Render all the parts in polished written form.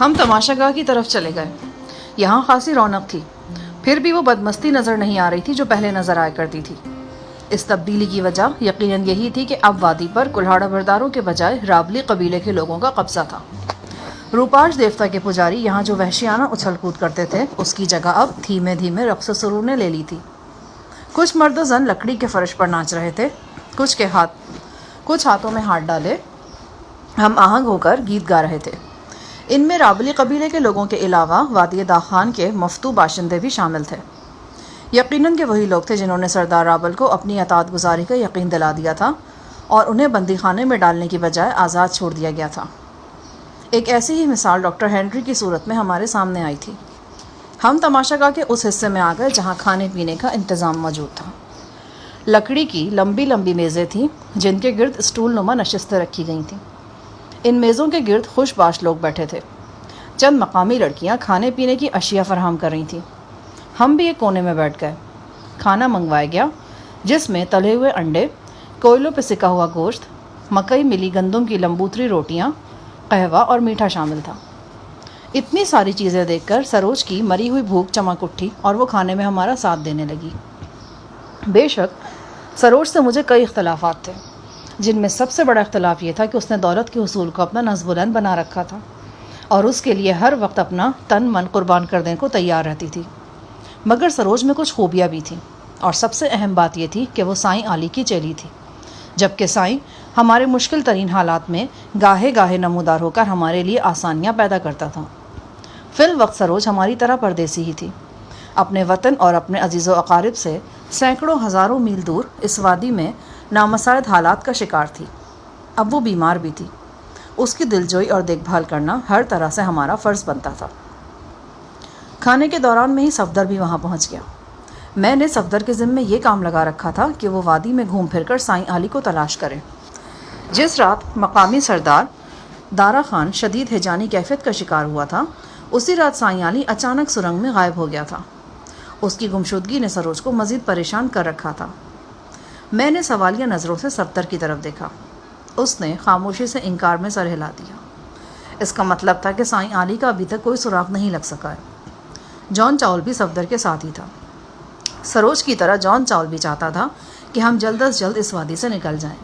ہم تماشا گاہ کی طرف چلے گئے۔ یہاں خاصی رونق تھی، پھر بھی وہ بدمستی نظر نہیں آ رہی تھی جو پہلے نظر آیا کرتی تھی۔ اس تبدیلی کی وجہ یقیناً یہی تھی کہ اب وادی پر کلہاڑا برداروں کے بجائے رابلی قبیلے کے لوگوں کا قبضہ تھا۔ روپاش دیوتا کے پجاری یہاں جو وحشیانہ اچھل کود کرتے تھے، اس کی جگہ اب دھیمے دھیمے رقص و سرور نے لے لی تھی۔ کچھ مرد و زن لکڑی کے فرش پر ناچ رہے تھے، کچھ ہاتھوں میں ہاتھ ڈالے ہم آہنگ ہو کر گیت گا رہے تھے۔ ان میں رابلی قبیلے کے لوگوں کے علاوہ وادی داخان کے مفتو باشندے بھی شامل تھے۔ یقیناً کہ وہی لوگ تھے جنہوں نے سردار رابل کو اپنی اطاعت گزاری کا یقین دلا دیا تھا اور انہیں بندی خانے میں ڈالنے کی بجائے آزاد چھوڑ دیا گیا تھا۔ ایک ایسی ہی مثال ڈاکٹر ہنری کی صورت میں ہمارے سامنے آئی تھی۔ ہم تماشا گاہ کے اس حصے میں آ گئے جہاں کھانے پینے کا انتظام موجود تھا۔ لکڑی کی لمبی لمبی میزیں تھیں جن کے گرد اسٹول نما نشستیں رکھی گئی تھیں۔ ان میزوں کے گرد خوش باش لوگ بیٹھے تھے۔ چند مقامی لڑکیاں کھانے پینے کی اشیاء فراہم کر رہی تھیں۔ ہم بھی ایک کونے میں بیٹھ گئے۔ کھانا منگوایا گیا جس میں تلے ہوئے انڈے، کوئلوں پہ سکا ہوا گوشت، مکئی ملی گندم کی لمبوتری روٹیاں، قہوہ اور میٹھا شامل تھا۔ اتنی ساری چیزیں دیکھ کر سروج کی مری ہوئی بھوک چمک اٹھی اور وہ کھانے میں ہمارا ساتھ دینے لگی۔ بے شک سروج سے مجھے کئی اختلافات تھے، جن میں سب سے بڑا اختلاف یہ تھا کہ اس نے دولت کے حصول کو اپنا نصب العین بنا رکھا تھا اور اس کے لیے ہر وقت اپنا تن من قربان کرنے کو تیار رہتی تھی۔ مگر سروج میں کچھ خوبیاں بھی تھیں، اور سب سے اہم بات یہ تھی کہ وہ سائیں علی کی چیلی تھی، جبکہ سائیں ہمارے مشکل ترین حالات میں گاہے گاہے نمودار ہو کر ہمارے لیے آسانیاں پیدا کرتا تھا۔ فی الوقت سروج ہماری طرح پردیسی ہی تھی، اپنے وطن اور اپنے عزیز و اقارب سے سینکڑوں ہزاروں میل دور اس وادی میں نامساعد حالات کا شکار تھی۔ اب وہ بیمار بھی تھی، اس کی دلجوئی اور دیکھ بھال کرنا ہر طرح سے ہمارا فرض بنتا تھا۔ کھانے کے دوران میں ہی صفدر بھی وہاں پہنچ گیا۔ میں نے صفدر کے ذمے یہ کام لگا رکھا تھا کہ وہ وادی میں گھوم پھر کر سائیں علی کو تلاش کرے۔ جس رات مقامی سردار دارا خان شدید ہیجانی کیفیت کا شکار ہوا تھا، اسی رات سائیں علی اچانک سرنگ میں غائب ہو گیا تھا۔ اس کی گمشدگی نے سروج کو مزید پریشان کر رکھا تھا۔ میں نے سوالیہ نظروں سے صفدر کی طرف دیکھا۔ اس نے خاموشی سے انکار میں سر ہلا دیا۔ اس کا مطلب تھا کہ سائیں علی کا ابھی تک کوئی سراغ نہیں لگ سکا ہے۔ جان چاول بھی صفدر کے ساتھ ہی تھا۔ سروج کی طرح جان چاول بھی چاہتا تھا کہ ہم جلد از جلد اس وادی سے نکل جائیں۔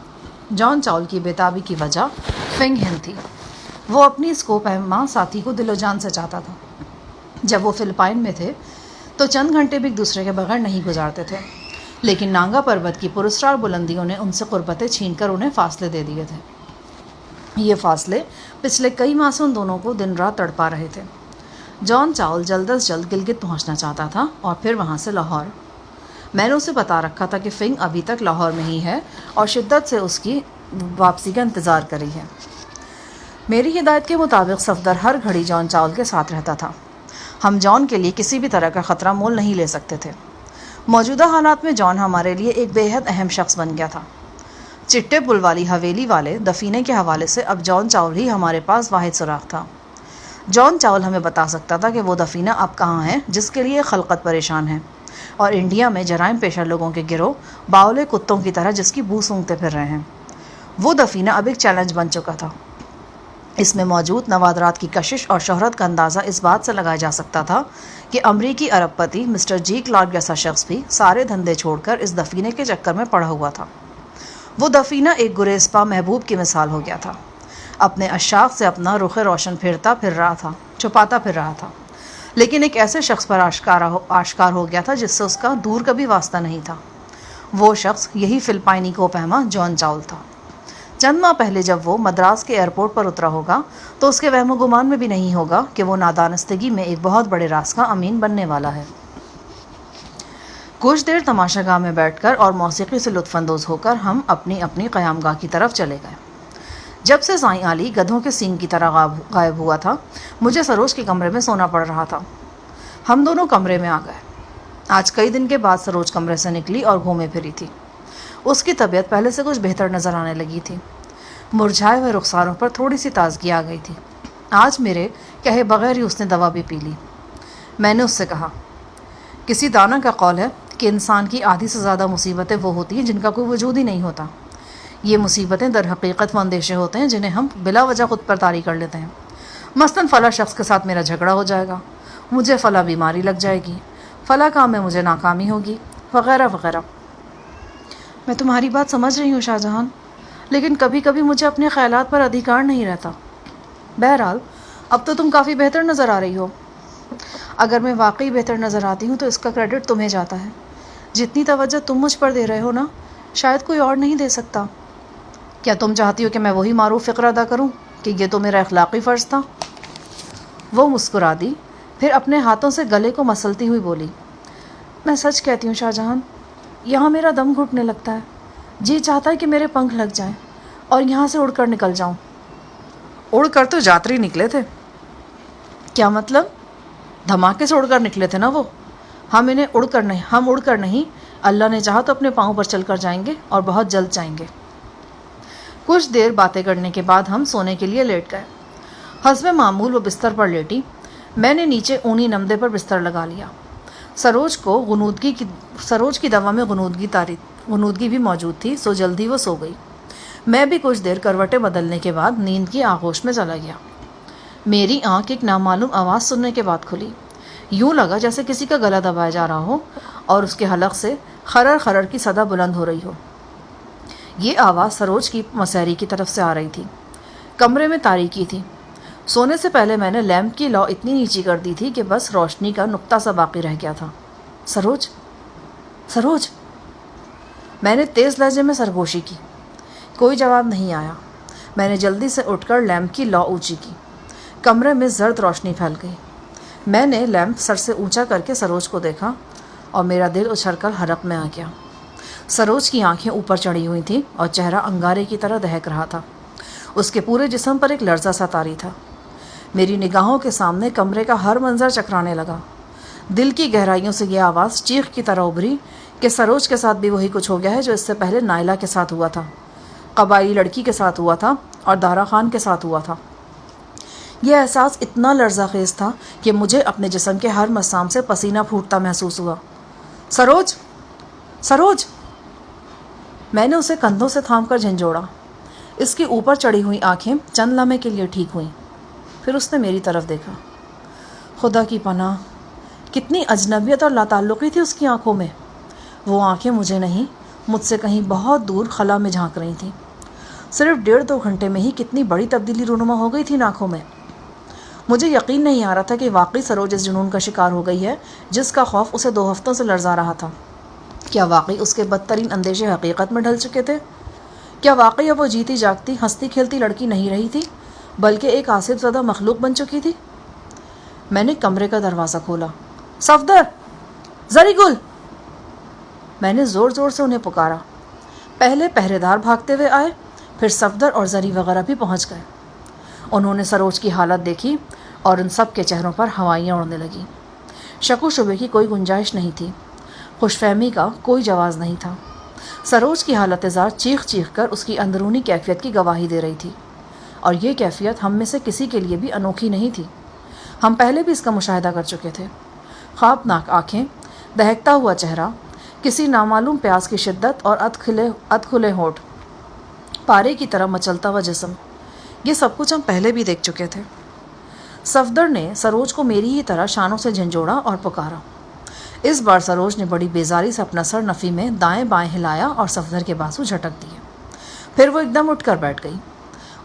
جان چاول کی بے تابی کی وجہ فنگ ہند تھی۔ وہ اپنی اس کوپہما ساتھی کو دل و جان سے چاہتا تھا۔ جب وہ فلپائن میں تھے تو چند گھنٹے بھی ایک دوسرے کے بغیر نہیں گزارتے تھے، لیکن نانگا پروت کی پراسرار بلندیوں نے ان سے قربتیں چھین کر انہیں فاصلے دے دیے تھے۔ یہ فاصلے پچھلے کئی ماہ سے ان دونوں کو دن رات تڑپا رہے تھے۔ جان چاول جلد از جلد گلگت پہنچنا چاہتا تھا اور پھر وہاں سے لاہور۔ میں نے اسے بتا رکھا تھا کہ فنگ ابھی تک لاہور میں ہی ہے اور شدت سے اس کی واپسی کا انتظار کر رہی ہے۔ میری ہدایت کے مطابق صفدر ہر گھڑی جان چاول کے ساتھ رہتا تھا۔ ہم جان کے لیے کسی بھی طرح کا خطرہ مول نہیں لے سکتے تھے۔ موجودہ حالات میں جان ہمارے لیے ایک بے حد اہم شخص بن گیا تھا۔ چٹے پل والی حویلی والے دفینے کے حوالے سے اب جان چاول ہی ہمارے پاس واحد سراغ تھا۔ جان چاول ہمیں بتا سکتا تھا کہ وہ دفینہ اب کہاں ہے جس کے لیے خلقت پریشان ہے، اور انڈیا میں جرائم پیشہ لوگوں کے گروہ باولے کتوں کی طرح جس کی بو سونگھتے پھر رہے ہیں۔ وہ دفینہ اب ایک چیلنج بن چکا تھا۔ اس میں موجود نوادرات کی کشش اور شہرت کا اندازہ اس بات سے لگایا جا سکتا تھا کہ امریکی ارب پتی مسٹر جی کلارک جیسا شخص بھی سارے دھندے چھوڑ کر اس دفینے کے چکر میں پڑا ہوا تھا۔ وہ دفینہ ایک گریزپا محبوب کی مثال ہو گیا تھا، اپنے اشاق سے اپنا رخ روشن چھپاتا پھر رہا تھا، لیکن ایک ایسے شخص پر آشکار ہو گیا تھا جس سے اس کا دور کا بھی واسطہ نہیں تھا۔ وہ شخص یہی فلپائنی کوپہما جان چاول تھا۔ چند ماہ پہلے جب وہ مدراس کے ایئرپورٹ پر اترا ہوگا تو اس کے وہم و گمان میں بھی نہیں ہوگا کہ وہ نادانستگی میں ایک بہت بڑے راز کا امین بننے والا ہے۔ کچھ دیر تماشا گاہ میں بیٹھ کر اور موسیقی سے لطف اندوز ہو کر ہم اپنی اپنی قیام گاہ کی طرف چلے گئے۔ جب سے سائیں علی گدھوں کے سینگ کی طرح غائب ہوا تھا، مجھے سروج کے کمرے میں سونا پڑ رہا تھا۔ ہم دونوں کمرے میں آ گئے۔ آج کئی دن کے بعد سروج کمرے سے نکلی اور گھومے پھری تھی۔ اس کی طبیعت پہلے سے کچھ بہتر نظر آنے لگی تھی۔ مرجھائے ہوئے رخساروں پر تھوڑی سی تازگی آ گئی تھی۔ آج میرے کہے بغیر ہی اس نے دوا بھی پی لی۔ میں نے اس سے کہا، کسی دانا کا قول ہے کہ انسان کی آدھی سے زیادہ مصیبتیں وہ ہوتی ہیں جن کا کوئی وجود ہی نہیں ہوتا۔ یہ مصیبتیں در حقیقت وہ اندیشے ہوتے ہیں جنہیں ہم بلا وجہ خود پر طاری کر لیتے ہیں۔ مثلاً فلاں شخص کے ساتھ میرا جھگڑا ہو جائے گا، مجھے فلاں بیماری لگ جائے گی، فلاں کام میں مجھے ناکامی ہوگی، وغیرہ وغیرہ۔ میں تمہاری بات سمجھ رہی ہوں شاہ جہان، لیکن کبھی کبھی مجھے اپنے خیالات پر ادھیکار نہیں رہتا۔ بہرحال اب تو تم کافی بہتر نظر آ رہی ہو۔ اگر میں واقعی بہتر نظر آتی ہوں تو اس کا کریڈٹ تمہیں جاتا ہے۔ جتنی توجہ تم مجھ پر دے رہے ہو نا، شاید کوئی اور نہیں دے سکتا۔ کیا تم چاہتی ہو کہ میں وہی معروف فقر ادا کروں کہ یہ تو میرا اخلاقی فرض تھا؟ وہ مسکرا دی، پھر اپنے ہاتھوں سے گلے کو مسلتی ہوئی بولی، میں سچ کہتی ہوں شاہ جہان، یہاں میرا دم گھٹنے لگتا ہے۔ جی چاہتا ہے کہ میرے پنکھ لگ جائیں اور یہاں سے اڑ کر نکل جاؤں۔ اڑ کر تو جاتری نکلے تھے۔ کیا مطلب؟ دھماکے سے اڑ کر نکلے تھے نا وہ۔ ہم اڑ کر نہیں، اللہ نے چاہا تو اپنے پاؤں پر چل کر جائیں گے اور بہت جلد جائیں گے۔ کچھ دیر باتیں کرنے کے بعد ہم سونے کے لیے لیٹ گئے۔ حسب معمول وہ بستر پر لیٹی، میں نے نیچے اونی نمدے پر بستر لگا لیا۔ سروج کی دوا میں غنودگی بھی موجود تھی، سو جلدی وہ سو گئی۔ میں بھی کچھ دیر کروٹیں بدلنے کے بعد نیند کی آغوش میں چلا گیا۔ میری آنکھ ایک نامعلوم آواز سننے کے بعد کھلی۔ یوں لگا جیسے کسی کا گلا دبایا جا رہا ہو اور اس کے حلق سے خرر خرر کی صدا بلند ہو رہی ہو۔ یہ آواز سروج کی مسیری کی طرف سے آ رہی تھی۔ کمرے میں تاریکی تھی۔ سونے سے پہلے میں نے لیمپ کی لو اتنی نیچی کر دی تھی کہ بس روشنی کا نقطہ سا باقی رہ گیا تھا۔ سروج، سروج، میں نے تیز لہجے میں سرگوشی کی۔ کوئی جواب نہیں آیا۔ میں نے جلدی سے اٹھ کر لیمپ کی لو اونچی کی۔ کمرے میں زرد روشنی پھیل گئی۔ میں نے لیمپ سر سے اونچا کر کے سروج کو دیکھا اور میرا دل اچھل کر حلق میں آ گیا۔ سروج کی آنکھیں اوپر چڑھی ہوئی تھیں اور چہرہ انگارے کی طرح دہک رہا تھا۔ اس کے پورے جسم پر ایک لرزہ سا طاری تھا۔ میری نگاہوں کے سامنے کمرے کا ہر منظر چکرانے لگا۔ دل کی گہرائیوں سے یہ آواز چیخ کی طرح ابھری کہ سروج کے ساتھ بھی وہی کچھ ہو گیا ہے جو اس سے پہلے نائلہ کے ساتھ ہوا تھا، قبائلی لڑکی کے ساتھ ہوا تھا اور دارا خان کے ساتھ ہوا تھا۔ یہ احساس اتنا لرزہ خیز تھا کہ مجھے اپنے جسم کے ہر مسام سے پسینہ پھوٹتا محسوس ہوا۔ سروج، سروج! میں نے اسے کندھوں سے تھام کر جھنجھوڑا۔ اس کی اوپر چڑھی ہوئی آنکھیں چند لمحے کے لیے ٹھیک ہوئیں، پھر اس نے میری طرف دیکھا۔ خدا کی پناہ، کتنی اجنبیت اور لاتعلقی تھی اس کی آنکھوں میں۔ وہ آنکھیں مجھے نہیں، مجھ سے کہیں بہت دور خلا میں جھانک رہی تھیں۔ صرف 1.5-2 گھنٹے میں ہی کتنی بڑی تبدیلی رونما ہو گئی تھی ان آنکھوں میں۔ مجھے یقین نہیں آ رہا تھا کہ واقعی سروج اس جنون کا شکار ہو گئی ہے جس کا خوف اسے 2 ہفتوں سے لرزا رہا تھا۔ کیا واقعی اس کے بدترین اندیشے حقیقت میں ڈھل چکے تھے؟ کیا واقعی اب وہ جیتی جاگتی ہنستی کھیلتی لڑکی نہیں رہی تھی بلکہ ایک آصف زدہ مخلوق بن چکی تھی؟ میں نے کمرے کا دروازہ کھولا۔ صفدر، زری گل! میں نے زور زور سے انہیں پکارا۔ پہلے پہرے دار بھاگتے ہوئے آئے، پھر صفدر اور زری وغیرہ بھی پہنچ گئے۔ انہوں نے سروج کی حالت دیکھی اور ان سب کے چہروں پر ہوائیاں اڑنے لگیں۔ شک و شبے کی کوئی گنجائش نہیں تھی، خوش فہمی کا کوئی جواز نہیں تھا۔ سروج کی حالت زار چیخ چیخ کر اس کی اندرونی کیفیت کی گواہی دے رہی تھی، اور یہ کیفیت ہم میں سے کسی کے لیے بھی انوکھی نہیں تھی۔ ہم پہلے بھی اس کا مشاہدہ کر چکے تھے۔ خوابناک آنکھیں، دہکتا ہوا چہرہ، کسی نامعلوم پیاس کی شدت اور ادکھلے ہونٹ، پارے کی طرح مچلتا ہوا جسم، یہ سب کچھ ہم پہلے بھی دیکھ چکے تھے۔ صفدر نے سروج کو میری ہی طرح شانوں سے جھنجھوڑا اور پکارا۔ اس بار سروج نے بڑی بیزاری سے اپنا سر نفی میں دائیں بائیں ہلایا اور صفدر کے بازو جھٹک دیے۔ پھر وہ ایک دم اٹھ کر بیٹھ گئی۔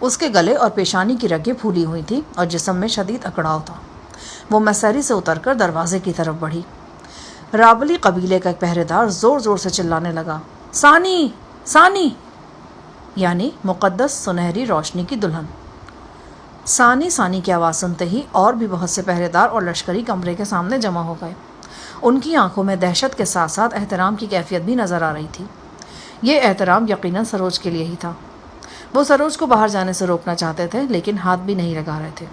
اس کے گلے اور پیشانی کی رگیں پھولی ہوئی تھیں اور جسم میں شدید اکڑاؤ تھا۔ وہ مسیری سے اتر کر دروازے کی طرف بڑھی۔ رابلی قبیلے کا ایک پہرے دار زور زور سے چلانے لگا، ثانی، ثانی! یعنی مقدس سنہری روشنی کی دلہن۔ ثانی ثانی کی آواز سنتے ہی اور بھی بہت سے پہرے دار اور لشکری کمرے کے سامنے جمع ہو گئے۔ ان کی آنکھوں میں دہشت کے ساتھ ساتھ احترام کی کیفیت بھی نظر آ رہی تھی۔ یہ احترام یقیناً سروج کے لیے ہی تھا۔ وہ سروج کو باہر جانے سے روکنا چاہتے تھے لیکن ہاتھ بھی نہیں لگا رہے تھے۔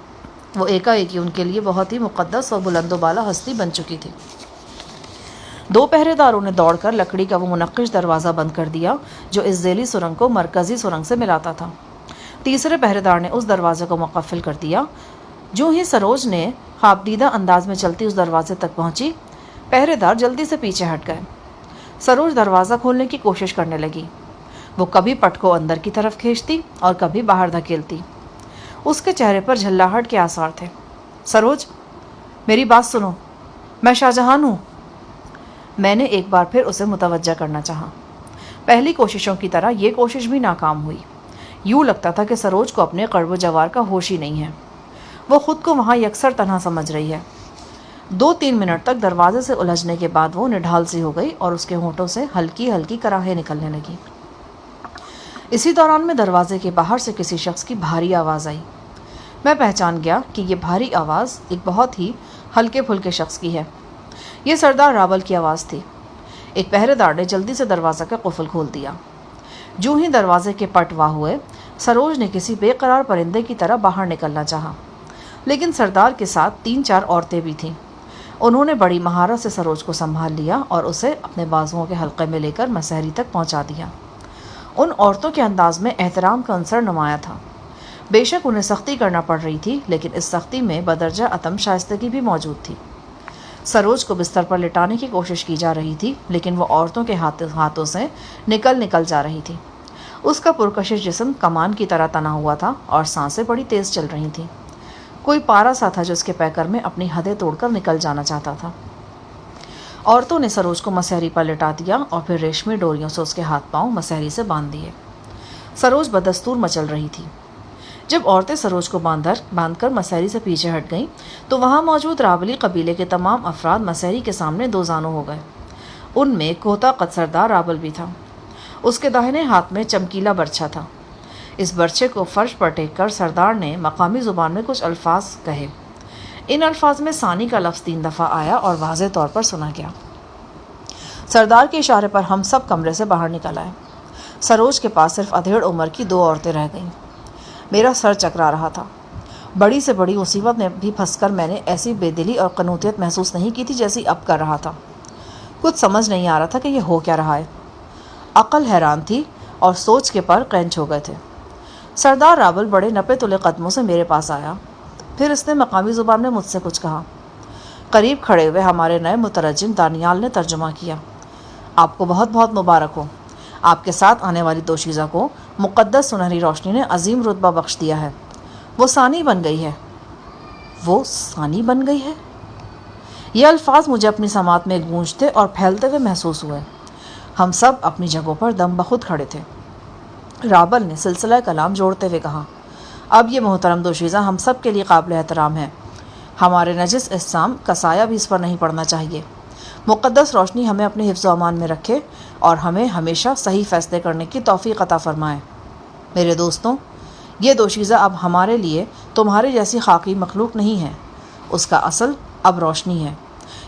وہ ایک ان کے لیے بہت ہی مقدس اور بلند و بالا ہستی بن چکی تھی۔ 2 پہرے داروں نے دوڑ کر لکڑی کا وہ منقش دروازہ بند کر دیا جو اس ذیلی سرنگ کو مرکزی سرنگ سے ملاتا تھا۔ تیسرے پہرے دار نے اس دروازے کو مقفل کر دیا۔ جو ہی سروج نے خوابدیدہ انداز میں چلتی اس دروازے تک پہنچی، پہرے دار جلدی سے پیچھے ہٹ گئے۔ سروج دروازہ کھولنے کی کوشش کرنے لگی۔ وہ کبھی پٹ کو اندر کی طرف کھینچتی اور کبھی باہر دھکیلتی۔ اس کے چہرے پر جھلاہٹ کے آثار تھے۔ سروج، میری بات سنو، میں شاہ جہان ہوں۔ میں نے ایک بار پھر اسے متوجہ کرنا چاہا۔ پہلی کوششوں کی طرح یہ کوشش بھی ناکام ہوئی۔ یوں لگتا تھا کہ سروج کو اپنے قرب و جوار کا ہوش ہی نہیں ہے۔ وہ خود کو وہاں یکسر تنہا سمجھ رہی ہے۔ 2-3 منٹ تک دروازے سے الجھنے کے بعد وہ نڈھال سی ہو گئی اور اس کے ہونٹوں سے ہلکی ہلکی کراہیں نکلنے لگی۔ اسی دوران میں دروازے کے باہر سے کسی شخص کی بھاری آواز آئی۔ میں پہچان گیا کہ یہ بھاری آواز ایک بہت ہی ہلکے پھلکے شخص کی ہے۔ یہ سردار راول کی آواز تھی۔ ایک پہرے دار نے جلدی سے دروازہ کا قفل کھول دیا۔ جو ہی دروازے کے پٹ واہ ہوئے، سروج نے کسی بے قرار پرندے کی طرح باہر نکلنا چاہا، لیکن سردار کے ساتھ 3-4 عورتیں بھی تھیں۔ انہوں نے بڑی مہارت سے سروج کو سنبھال لیا اور اسے اپنے بازوؤں کے حلقے میں لے کر مسہری تک پہنچا دیا۔ ان عورتوں کے انداز میں احترام کا عنصر نمایاں تھا۔ بے شک انہیں سختی کرنا پڑ رہی تھی، لیکن اس سختی میں بدرجہ عدم شائستگی بھی موجود تھی۔ سروج کو بستر پر لٹانے کی کوشش کی جا رہی تھی، لیکن وہ عورتوں کے ہاتھوں سے نکل جا رہی تھی۔ اس کا پرکشش جسم کمان کی طرح تنا ہوا تھا اور سانسیں بڑی تیز چل رہی تھیں۔ کوئی پارا سا تھا جو اس کے پیکر میں اپنی حدیں توڑ کر نکل جانا چاہتا تھا۔ عورتوں نے سروج کو مسہری پر لٹا دیا اور پھر ریشمی ڈوریوں سے اس کے ہاتھ پاؤں مسہری سے باندھ دیے۔ سروج بدستور مچل رہی تھی۔ جب عورتیں سروج کو باندھ کر مسہری سے پیچھے ہٹ گئیں تو وہاں موجود راولی قبیلے کے تمام افراد مسہری کے سامنے دو زانو ہو گئے۔ ان میں کوہتا قد سردار راول بھی تھا۔ اس کے داہنے ہاتھ میں چمکیلا برچھا تھا۔ اس برچھے کو فرش پر ٹیک کر سردار نے مقامی زبان میں کچھ الفاظ کہے۔ ان الفاظ میں ثانی کا لفظ 3 دفعہ آیا اور واضح طور پر سنا گیا۔ سردار کے اشارے پر ہم سب کمرے سے باہر نکل آئے۔ سروج کے پاس صرف ادھیڑ عمر کی 2 عورتیں رہ گئیں۔ میرا سر چکرا رہا تھا۔ بڑی سے بڑی مصیبت میں بھی پھنس کر میں نے ایسی بے دلی اور قنوطیت محسوس نہیں کی تھی جیسی اب کر رہا تھا۔ کچھ سمجھ نہیں آ رہا تھا کہ یہ ہو کیا رہا ہے۔ عقل حیران تھی اور سوچ کے پر قینچ ہو گئے تھے۔ سردار راول بڑے نپے تلے قدموں سے میرے پاس آیا۔ پھر اس نے مقامی زبان میں مجھ سے کچھ کہا۔ قریب کھڑے ہوئے ہمارے نئے مترجم دانیال نے ترجمہ کیا۔ آپ کو بہت بہت مبارک ہو۔ آپ کے ساتھ آنے والی دوشیزہ کو مقدس سنہری روشنی نے عظیم رتبہ بخش دیا ہے۔ وہ ثانی بن گئی ہے۔ وہ ثانی بن گئی ہے؟ یہ الفاظ مجھے اپنی سماعت میں گونجتے اور پھیلتے ہوئے محسوس ہوئے۔ ہم سب اپنی جگہوں پر دم بخود کھڑے تھے۔ راول نے سلسلہ کلام جوڑتے ہوئے کہا، اب یہ محترم دوشیزہ ہم سب کے لیے قابل احترام ہے۔ ہمارے نجس اجسام کا سایہ بھی اس پر نہیں پڑنا چاہیے۔ مقدس روشنی ہمیں اپنے حفظ و امان میں رکھے اور ہمیں ہمیشہ صحیح فیصلے کرنے کی توفیق عطا فرمائے۔ میرے دوستوں، یہ دوشیزہ اب ہمارے لیے تمہارے جیسی خاکی مخلوق نہیں ہے۔ اس کا اصل اب روشنی ہے۔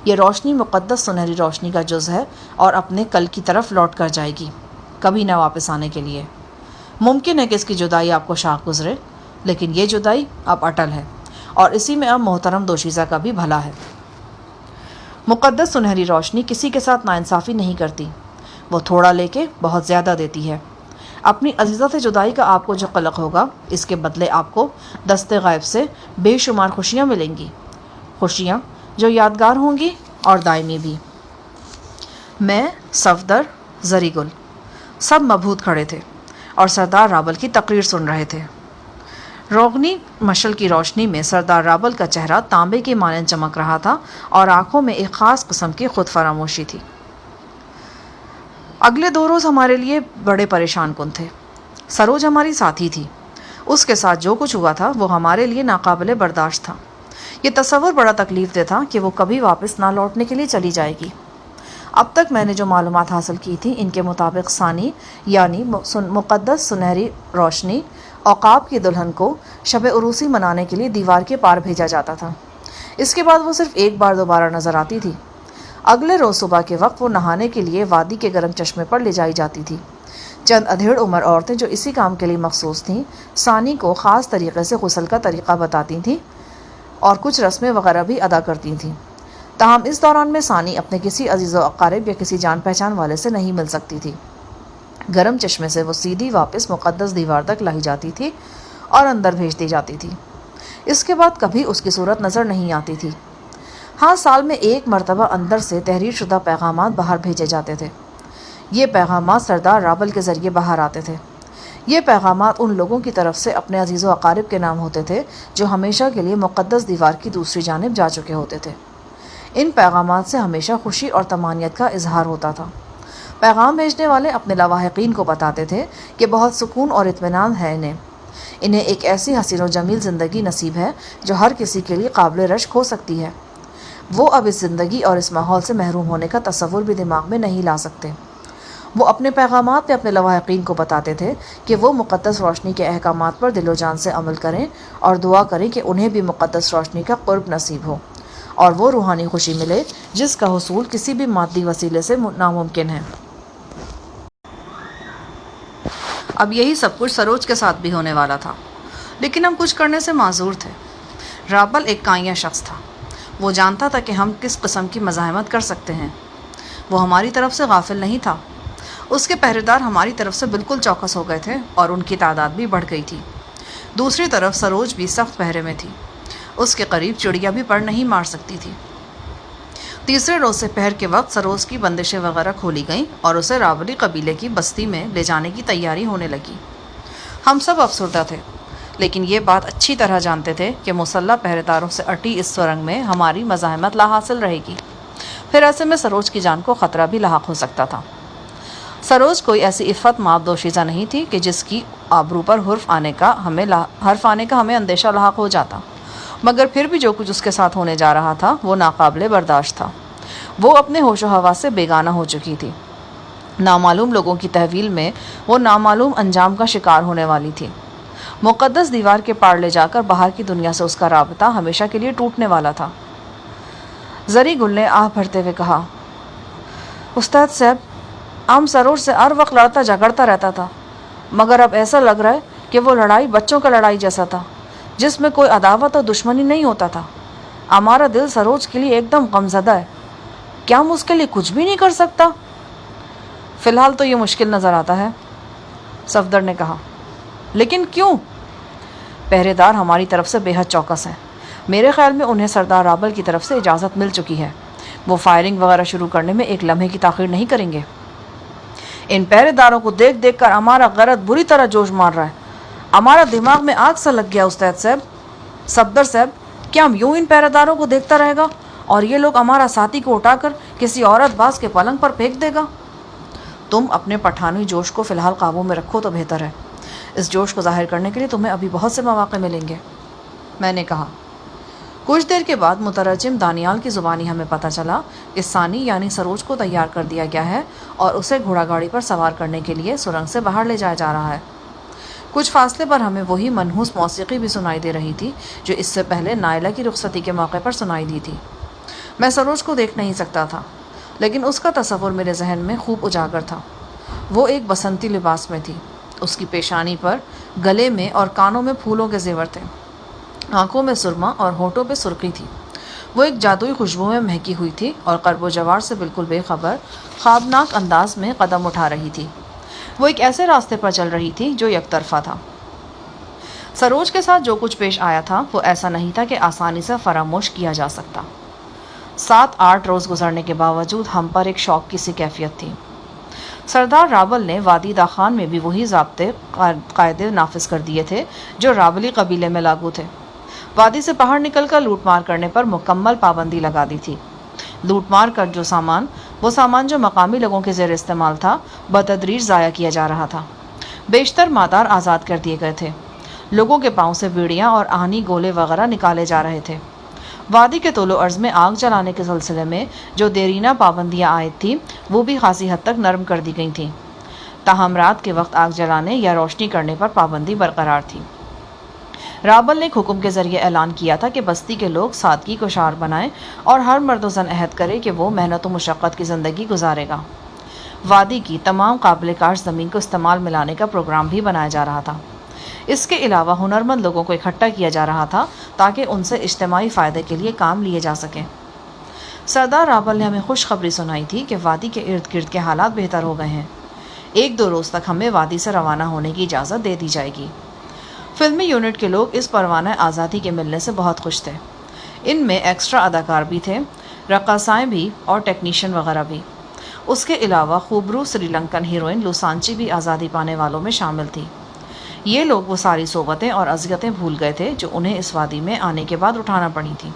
یہ روشنی مقدس سنہری روشنی کا جز ہے اور اپنے کل کی طرف لوٹ کر جائے گی، کبھی نہ واپس آنے کے لیے۔ ممکن ہے کہ اس کی جدائی آپ کو شاق گزرے، لیکن یہ جدائی اب اٹل ہے اور اسی میں اب محترم دوشیزہ کا بھی بھلا ہے۔ مقدس سنہری روشنی کسی کے ساتھ ناانصافی نہیں کرتی۔ وہ تھوڑا لے کے بہت زیادہ دیتی ہے۔ اپنی عزیزت جدائی کا آپ کو جو قلق ہوگا، اس کے بدلے آپ کو دست غیب سے بے شمار خوشیاں ملیں گی، خوشیاں جو یادگار ہوں گی اور دائمی بھی۔ میں، صفدر، زری گل سب مبہوت کھڑے تھے اور سردار راول کی تقریر سن رہے تھے۔ روغنی مشل کی روشنی میں سردار راول کا چہرہ تانبے کی مانند چمک رہا تھا اور آنکھوں میں ایک خاص قسم کی خود فراموشی تھی۔ اگلے 2 روز ہمارے لیے بڑے پریشان کن تھے۔ سروج ہماری ساتھی تھی۔ اس کے ساتھ جو کچھ ہوا تھا وہ ہمارے لیے ناقابل برداشت تھا۔ یہ تصور بڑا تکلیف دہ تھا کہ وہ کبھی واپس نہ لوٹنے کے لیے چلی جائے گی۔ اب تک میں نے جو معلومات حاصل کی تھی، ان کے مطابق ثانی یعنی مقدس سنہری روشنی عقاب کی دلہن کو شب عروسی منانے کے لیے دیوار کے پار بھیجا جاتا تھا۔ اس کے بعد وہ صرف ایک بار دوبارہ نظر آتی تھی۔ اگلے روز صبح کے وقت وہ نہانے کے لیے وادی کے گرم چشمے پر لے جائی جاتی تھی۔ چند ادھیڑ عمر عورتیں جو اسی کام کے لیے مخصوص تھیں، ثانی کو خاص طریقے سے غسل کا طریقہ بتاتی تھیں اور کچھ رسمیں وغیرہ بھی ادا کرتی تھیں۔ تاہم اس دوران میں ثانی اپنے کسی عزیز و اقارب یا کسی جان پہچان والے سے نہیں مل سکتی تھی۔ گرم چشمے سے وہ سیدھی واپس مقدس دیوار تک لائی جاتی تھی اور اندر بھیج دی جاتی تھی۔ اس کے بعد کبھی اس کی صورت نظر نہیں آتی تھی۔ ہاں، سال میں 1 مرتبہ اندر سے تحریر شدہ پیغامات باہر بھیجے جاتے تھے۔ یہ پیغامات سردار راول کے ذریعے باہر آتے تھے۔ یہ پیغامات ان لوگوں کی طرف سے اپنے عزیز و اقارب کے نام ہوتے تھے جو ہمیشہ کے لیے مقدس دیوار کی دوسری جانب جا چکے ہوتے تھے۔ ان پیغامات سے ہمیشہ خوشی اور طمانینت کا اظہار ہوتا تھا۔ پیغام بھیجنے والے اپنے لاواحقین کو بتاتے تھے کہ بہت سکون اور اطمینان ہے انہیں ایک ایسی حسین و جمیل زندگی نصیب ہے جو ہر کسی کے لیے قابل رشک ہو سکتی ہے۔ وہ اب اس زندگی اور اس ماحول سے محروم ہونے کا تصور بھی دماغ میں نہیں لا سکتے۔ وہ اپنے پیغامات میں اپنے لاواحقین کو بتاتے تھے کہ وہ مقدس روشنی کے احکامات پر دل و جان سے عمل کریں اور دعا کریں کہ انہیں بھی مقدس روشنی کا قرب نصیب ہو اور وہ روحانی خوشی ملے جس کا حصول کسی بھی مادی وسیلے سے ناممکن ہے۔ اب یہی سب کچھ سروج کے ساتھ بھی ہونے والا تھا، لیکن ہم کچھ کرنے سے معذور تھے۔ رابل ایک کائنہ شخص تھا۔ وہ جانتا تھا کہ ہم کس قسم کی مزاحمت کر سکتے ہیں۔ وہ ہماری طرف سے غافل نہیں تھا۔ اس کے پہرے دار ہماری طرف سے بالکل چوکس ہو گئے تھے اور ان کی تعداد بھی بڑھ گئی تھی۔ دوسری طرف سروج بھی سخت پہرے میں تھی۔ اس کے قریب چڑیا بھی پر نہیں مار سکتی تھی۔ تیسرے روز سے پہر کے وقت سروج کی بندشیں وغیرہ کھولی گئیں اور اسے راولی قبیلے کی بستی میں لے جانے کی تیاری ہونے لگی۔ ہم سب افسردہ تھے، لیکن یہ بات اچھی طرح جانتے تھے کہ مسلح پہرے داروں سے اٹی اس سرنگ میں ہماری مزاحمت لا حاصل رہے گی۔ پھر ایسے میں سروج کی جان کو خطرہ بھی لاحق ہو سکتا تھا۔ سروج کوئی ایسی عفت مآب دوشیزہ نہیں تھی کہ جس کی آبرو پر حرف آنے کا ہمیں اندیشہ لاحق ہو جاتا، مگر پھر بھی جو کچھ اس کے ساتھ ہونے جا رہا تھا وہ ناقابل برداشت تھا۔ وہ اپنے ہوش و حواس سے بیگانہ ہو چکی تھی۔ نامعلوم لوگوں کی تحویل میں وہ نامعلوم انجام کا شکار ہونے والی تھی۔ مقدس دیوار کے پار لے جا کر باہر کی دنیا سے اس کا رابطہ ہمیشہ کے لیے ٹوٹنے والا تھا۔ زری گل نے آہ بھرتے ہوئے کہا، استاد صاحب، عام سروج سے ہر وقت لڑتا جھگڑتا رہتا تھا، مگر اب ایسا لگ رہا ہے کہ وہ لڑائی بچوں کا لڑائی جیسا تھا جس میں کوئی عداوت اور دشمنی نہیں ہوتا تھا۔ ہمارا دل سروج کے لیے ایک دم غمزدہ ہے۔ کیا ہم اس کے لیے کچھ بھی نہیں کر سکتا؟ فی الحال تو یہ مشکل نظر آتا ہے، صفدر نے کہا۔ لیکن کیوں؟ پہرے دار ہماری طرف سے بے حد چوکس ہیں۔ میرے خیال میں انہیں سردار رابل کی طرف سے اجازت مل چکی ہے۔ وہ فائرنگ وغیرہ شروع کرنے میں ایک لمحے کی تاخیر نہیں کریں گے۔ ان پہرے داروں کو دیکھ دیکھ کر ہمارا غیرت بری طرح جوش مار رہا ہے۔ ہمارا دماغ میں آگ سا لگ گیا استاد صاحب۔ صفدر صاحب، کیا ہم یوں ان پہرے داروں کو دیکھتا رہے گا اور یہ لوگ ہمارا ساتھی کو اٹھا کر کسی عورت باز کے پلنگ پر پھینک دے گا؟ تم اپنے پٹھانی جوش کو فی الحال قابو میں رکھو تو بہتر ہے۔ اس جوش کو ظاہر کرنے کے لیے تمہیں ابھی بہت سے مواقع ملیں گے، میں نے کہا۔ کچھ دیر کے بعد مترجم دانیال کی زبانی ہمیں پتہ چلا کہ ثانی یعنی سروج کو تیار کر دیا گیا ہے اور اسے گھوڑا گاڑی پر سوار کرنے کے لیے سرنگ سے باہر لے جایا جا رہا ہے۔ کچھ فاصلے پر ہمیں وہی منحوس موسیقی بھی سنائی دے رہی تھی جو اس سے پہلے نائلہ کی رخصتی کے موقع پر سنائی دی تھی۔ میں سروج کو دیکھ نہیں سکتا تھا، لیکن اس کا تصور میرے ذہن میں خوب اجاگر تھا۔ وہ ایک بسنتی لباس میں تھی۔ اس کی پیشانی پر، گلے میں اور کانوں میں پھولوں کے زیور تھے۔ آنکھوں میں سرما اور ہونٹوں پہ سرخی تھی۔ وہ ایک جادوئی خوشبو میں مہکی ہوئی تھی اور قرب و جوار سے بالکل بے خبر خوابناک انداز میں قدم اٹھا رہی تھی۔ وہ ایک ایسے راستے پر چل رہی تھی جو یک طرفہ تھا۔ سروج کے ساتھ جو کچھ پیش آیا تھا وہ ایسا نہیں تھا کہ آسانی سے فراموش کیا جا سکتا۔ 7-8 روز گزرنے کے باوجود ہم پر ایک شوق کی سی کیفیت تھی۔ سردار رابل نے وادی داخان میں بھی وہی ضابطے قاعدے نافذ کر دیے تھے جو راولی قبیلے میں لاگو تھے۔ وادی سے باہر نکل کر لوٹ مار کرنے پر مکمل پابندی لگا دی تھی۔ لوٹ مار کر وہ سامان جو مقامی لوگوں کے زیر استعمال تھا بتدریج ضائع کیا جا رہا تھا۔ بیشتر مادار آزاد کر دیے گئے تھے۔ لوگوں کے پاؤں سے بیڑیاں اور آہنی گولے وغیرہ نکالے جا رہے تھے۔ وادی کے طول و عرض میں آگ جلانے کے سلسلے میں جو دیرینہ پابندیاں عائد تھیں وہ بھی خاصی حد تک نرم کر دی گئی تھیں، تاہم رات کے وقت آگ جلانے یا روشنی کرنے پر پابندی برقرار تھی۔ رابل نے ایک حکم کے ذریعے اعلان کیا تھا کہ بستی کے لوگ سادگی کو شعار بنائیں اور ہر مرد و زن عہد کرے کہ وہ محنت و مشقت کی زندگی گزارے گا۔ وادی کی تمام قابل کاشت زمین کو استعمال میں لانے کا پروگرام بھی بنایا جا رہا تھا۔ اس کے علاوہ ہنرمند لوگوں کو اکٹھا کیا جا رہا تھا تاکہ ان سے اجتماعی فائدے کے لیے کام لیے جا سکیں۔ سردار رابل نے ہمیں خوشخبری سنائی تھی کہ وادی کے ارد گرد کے حالات بہتر ہو گئے ہیں۔ 1-2 روز تک ہمیں وادی سے روانہ ہونے کی اجازت دے دی جائے گی۔ فلمی یونٹ کے لوگ اس پروانہ آزادی کے ملنے سے بہت خوش تھے۔ ان میں ایکسٹرا اداکار بھی تھے، رقاصائیں بھی اور ٹیکنیشین وغیرہ بھی۔ اس کے علاوہ خوبرو سری لنکن ہیروئن لوسانچی بھی آزادی پانے والوں میں شامل تھی۔ یہ لوگ وہ ساری صحبتیں اور اذیتیں بھول گئے تھے جو انہیں اس وادی میں آنے کے بعد اٹھانا پڑی تھیں۔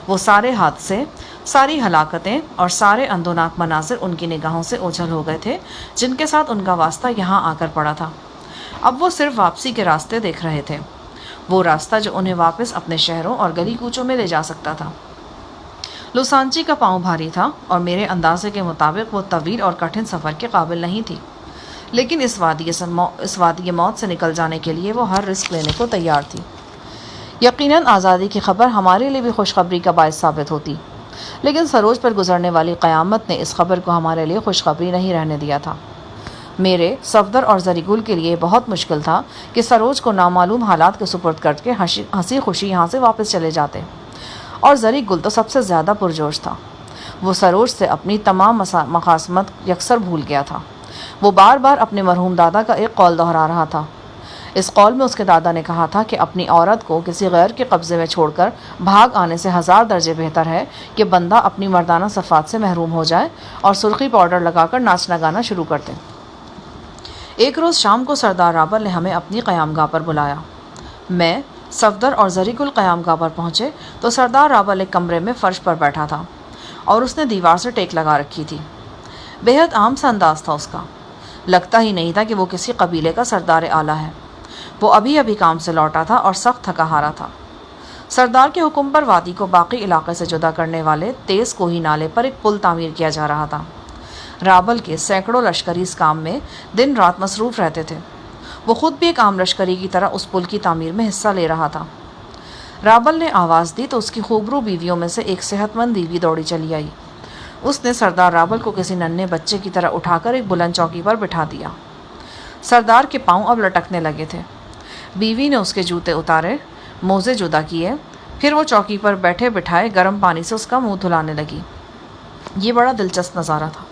وہ سارے حادثے، ساری ہلاکتیں اور سارے اندوناک مناظر ان کی نگاہوں سے اوجھل ہو گئے تھے جن کے ساتھ ان کا واسطہ یہاں آ کر پڑا تھا۔ اب وہ صرف واپسی کے راستے دیکھ رہے تھے، وہ راستہ جو انہیں واپس اپنے شہروں اور گلی کوچوں میں لے جا سکتا تھا۔ لوسانچی کا پاؤں بھاری تھا اور میرے اندازے کے مطابق وہ طویل اور کٹھن سفر کے قابل نہیں تھی، لیکن اس وادی موت سے نکل جانے کے لیے وہ ہر رسک لینے کو تیار تھی۔ یقیناً آزادی کی خبر ہمارے لیے بھی خوشخبری کا باعث ثابت ہوتی، لیکن سروج پر گزرنے والی قیامت نے اس خبر کو ہمارے لیے خوشخبری نہیں رہنے دیا تھا۔ میرے، صفدر اور زریگل کے لیے بہت مشکل تھا کہ سروج کو نامعلوم حالات کے سپرد کر کے ہنسی خوشی یہاں سے واپس چلے جاتے، اور زریگل تو سب سے زیادہ پرجوش تھا۔ وہ سروج سے اپنی تمام مخاصمت یکسر بھول گیا تھا۔ وہ بار بار اپنے مرحوم دادا کا ایک قول دہرا رہا تھا۔ اس قول میں اس کے دادا نے کہا تھا کہ اپنی عورت کو کسی غیر کے قبضے میں چھوڑ کر بھاگ آنے سے 1000 درجے بہتر ہے کہ بندہ اپنی مردانہ صفات سے محروم ہو جائے اور سرخی پاؤڈر لگا کر ناچنا گانا شروع کر دے۔ ایک روز شام کو سردار رابل نے ہمیں اپنی قیام گاہ پر بلایا۔ میں، صفدر اور زریگل قیام گاہ پر پہنچے تو سردار رابل ایک کمرے میں فرش پر بیٹھا تھا اور اس نے دیوار سے ٹیک لگا رکھی تھی۔ بے حد عام سا انداز تھا اس کا، لگتا ہی نہیں تھا کہ وہ کسی قبیلے کا سردار اعلیٰ ہے۔ وہ ابھی کام سے لوٹا تھا اور سخت تھکا ہارا تھا۔ سردار کے حکم پر وادی کو باقی علاقے سے جدا کرنے والے تیز کوہی نالے پر ایک پل تعمیر کیا جا رہا تھا۔ رابل کے سینکڑوں لشکری اس کام میں دن رات مصروف رہتے تھے۔ وہ خود بھی ایک عام لشکری کی طرح اس پل کی تعمیر میں حصہ لے رہا تھا۔ رابل نے آواز دی تو اس کی خوبرو بیویوں میں سے ایک صحت مند بیوی دوڑی چلی آئی۔ اس نے سردار رابل کو کسی ننھے بچے کی طرح اٹھا کر ایک بلند چوکی پر بٹھا دیا۔ سردار کے پاؤں اب لٹکنے لگے تھے۔ بیوی نے اس کے جوتے اتارے، موزے جدا کیے، پھر وہ چوکی پر بیٹھے بٹھائے گرم پانی سے اس کا منہ دھلانے لگی۔ یہ بڑا دلچسپ نظارہ تھا،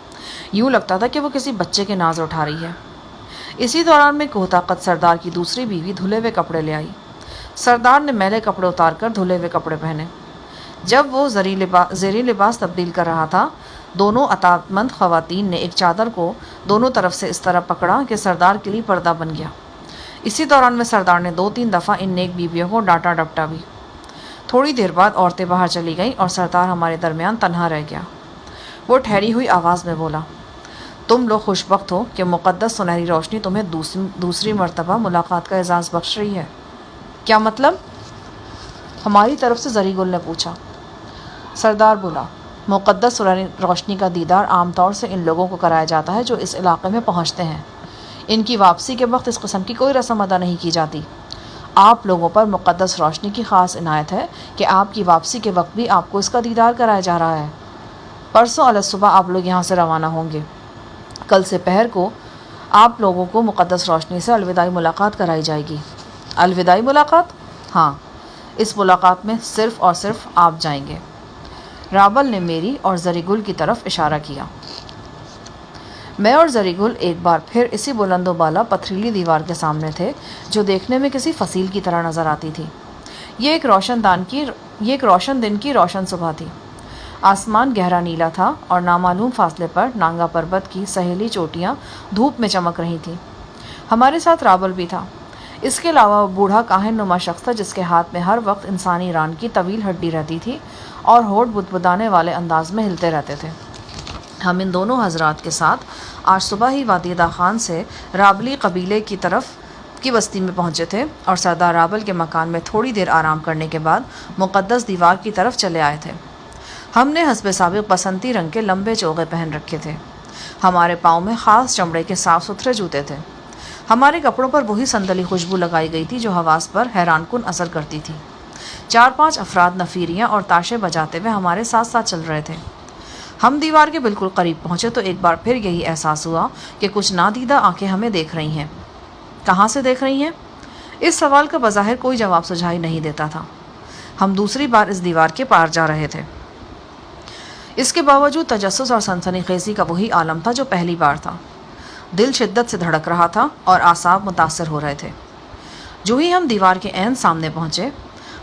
یوں لگتا تھا کہ وہ کسی بچے کے ناز اٹھا رہی ہے۔ اسی دوران میں کوہتا قد سردار کی دوسری بیوی دھلے ہوئے کپڑے لے آئی۔ سردار نے میلے کپڑے اتار کر دھلے ہوئے کپڑے پہنے۔ جب وہ زیریں لباس تبدیل کر رہا تھا، دونوں عطاعت مند خواتین نے ایک چادر کو دونوں طرف سے اس طرح پکڑا کہ سردار کے لیے پردہ بن گیا۔ اسی دوران میں سردار نے 2-3 دفعہ ان نیک بیویوں کو ڈانٹا ڈپٹا بھی۔ تھوڑی دیر بعد عورتیں باہر چلی گئیں اور سردار ہمارے درمیان تنہا رہ گیا۔ وہ ٹھہری ہوئی آواز میں بولا، تم لوگ خوش بخت ہو کہ مقدس سنہری روشنی تمہیں دوسری مرتبہ ملاقات کا اعزاز بخش رہی ہے۔ کیا مطلب؟ ہماری طرف سے زریگل نے پوچھا۔ سردار بولا، مقدس سنہری روشنی کا دیدار عام طور سے ان لوگوں کو کرایا جاتا ہے جو اس علاقے میں پہنچتے ہیں۔ ان کی واپسی کے وقت اس قسم کی کوئی رسم ادا نہیں کی جاتی۔ آپ لوگوں پر مقدس روشنی کی خاص عنایت ہے کہ آپ کی واپسی کے وقت بھی آپ کو اس کا دیدار کرایا جا رہا ہے۔ پرسوں علیہ صبح آپ لوگ یہاں سے روانہ ہوں گے۔ کل سے پہر کو آپ لوگوں کو مقدس روشنی سے الوداعی ملاقات کرائی جائے گی۔ الوداعی ملاقات؟ ہاں، اس ملاقات میں صرف اور صرف آپ جائیں گے۔ رابل نے میری اور زریگل کی طرف اشارہ کیا۔ میں اور زریگل ایک بار پھر اسی بلند و بالا پتھریلی دیوار کے سامنے تھے جو دیکھنے میں کسی فصیل کی طرح نظر آتی تھی۔ یہ ایک روشن دن کی روشن صبح تھی۔ آسمان گہرا نیلا تھا اور نامعلوم فاصلے پر نانگا پربت کی سہیلی چوٹیاں دھوپ میں چمک رہی تھیں۔ ہمارے ساتھ رابل بھی تھا۔ اس کے علاوہ وہ بوڑھا کاہن نما شخص تھا جس کے ہاتھ میں ہر وقت انسانی ران کی طویل ہڈی رہتی تھی اور ہونٹ بدبدانے والے انداز میں ہلتے رہتے تھے۔ ہم ان دونوں حضرات کے ساتھ آج صبح ہی وادی داخان سے رابلی قبیلے کی بستی میں پہنچے تھے اور سردار رابل کے مکان میں تھوڑی دیر آرام کرنے کے بعد مقدس دیوار کی طرف چلے آئے تھے۔ ہم نے حسب سابق بسنتی رنگ کے لمبے چوغے پہن رکھے تھے۔ ہمارے پاؤں میں خاص چمڑے کے صاف ستھرے جوتے تھے۔ ہمارے کپڑوں پر وہی سندلی خوشبو لگائی گئی تھی جو حواس پر حیران کن اثر کرتی تھی۔ 4-5 افراد نفیریاں اور تاشے بجاتے ہوئے ہمارے ساتھ ساتھ چل رہے تھے۔ ہم دیوار کے بالکل قریب پہنچے تو ایک بار پھر یہی احساس ہوا کہ کچھ نادیدہ آنکھیں ہمیں دیکھ رہی ہیں۔ کہاں سے دیکھ رہی ہیں؟ اس سوال کا بظاہر کوئی جواب سجھائی نہیں دیتا تھا۔ ہم دوسری بار اس دیوار کے پار جا رہے تھے۔ اس کے باوجود تجسس اور سنسنی خیزی کا وہی عالم تھا جو پہلی بار تھا۔ دل شدت سے دھڑک رہا تھا اور اعصاب متاثر ہو رہے تھے۔ جو ہی ہم دیوار کے عین سامنے پہنچے،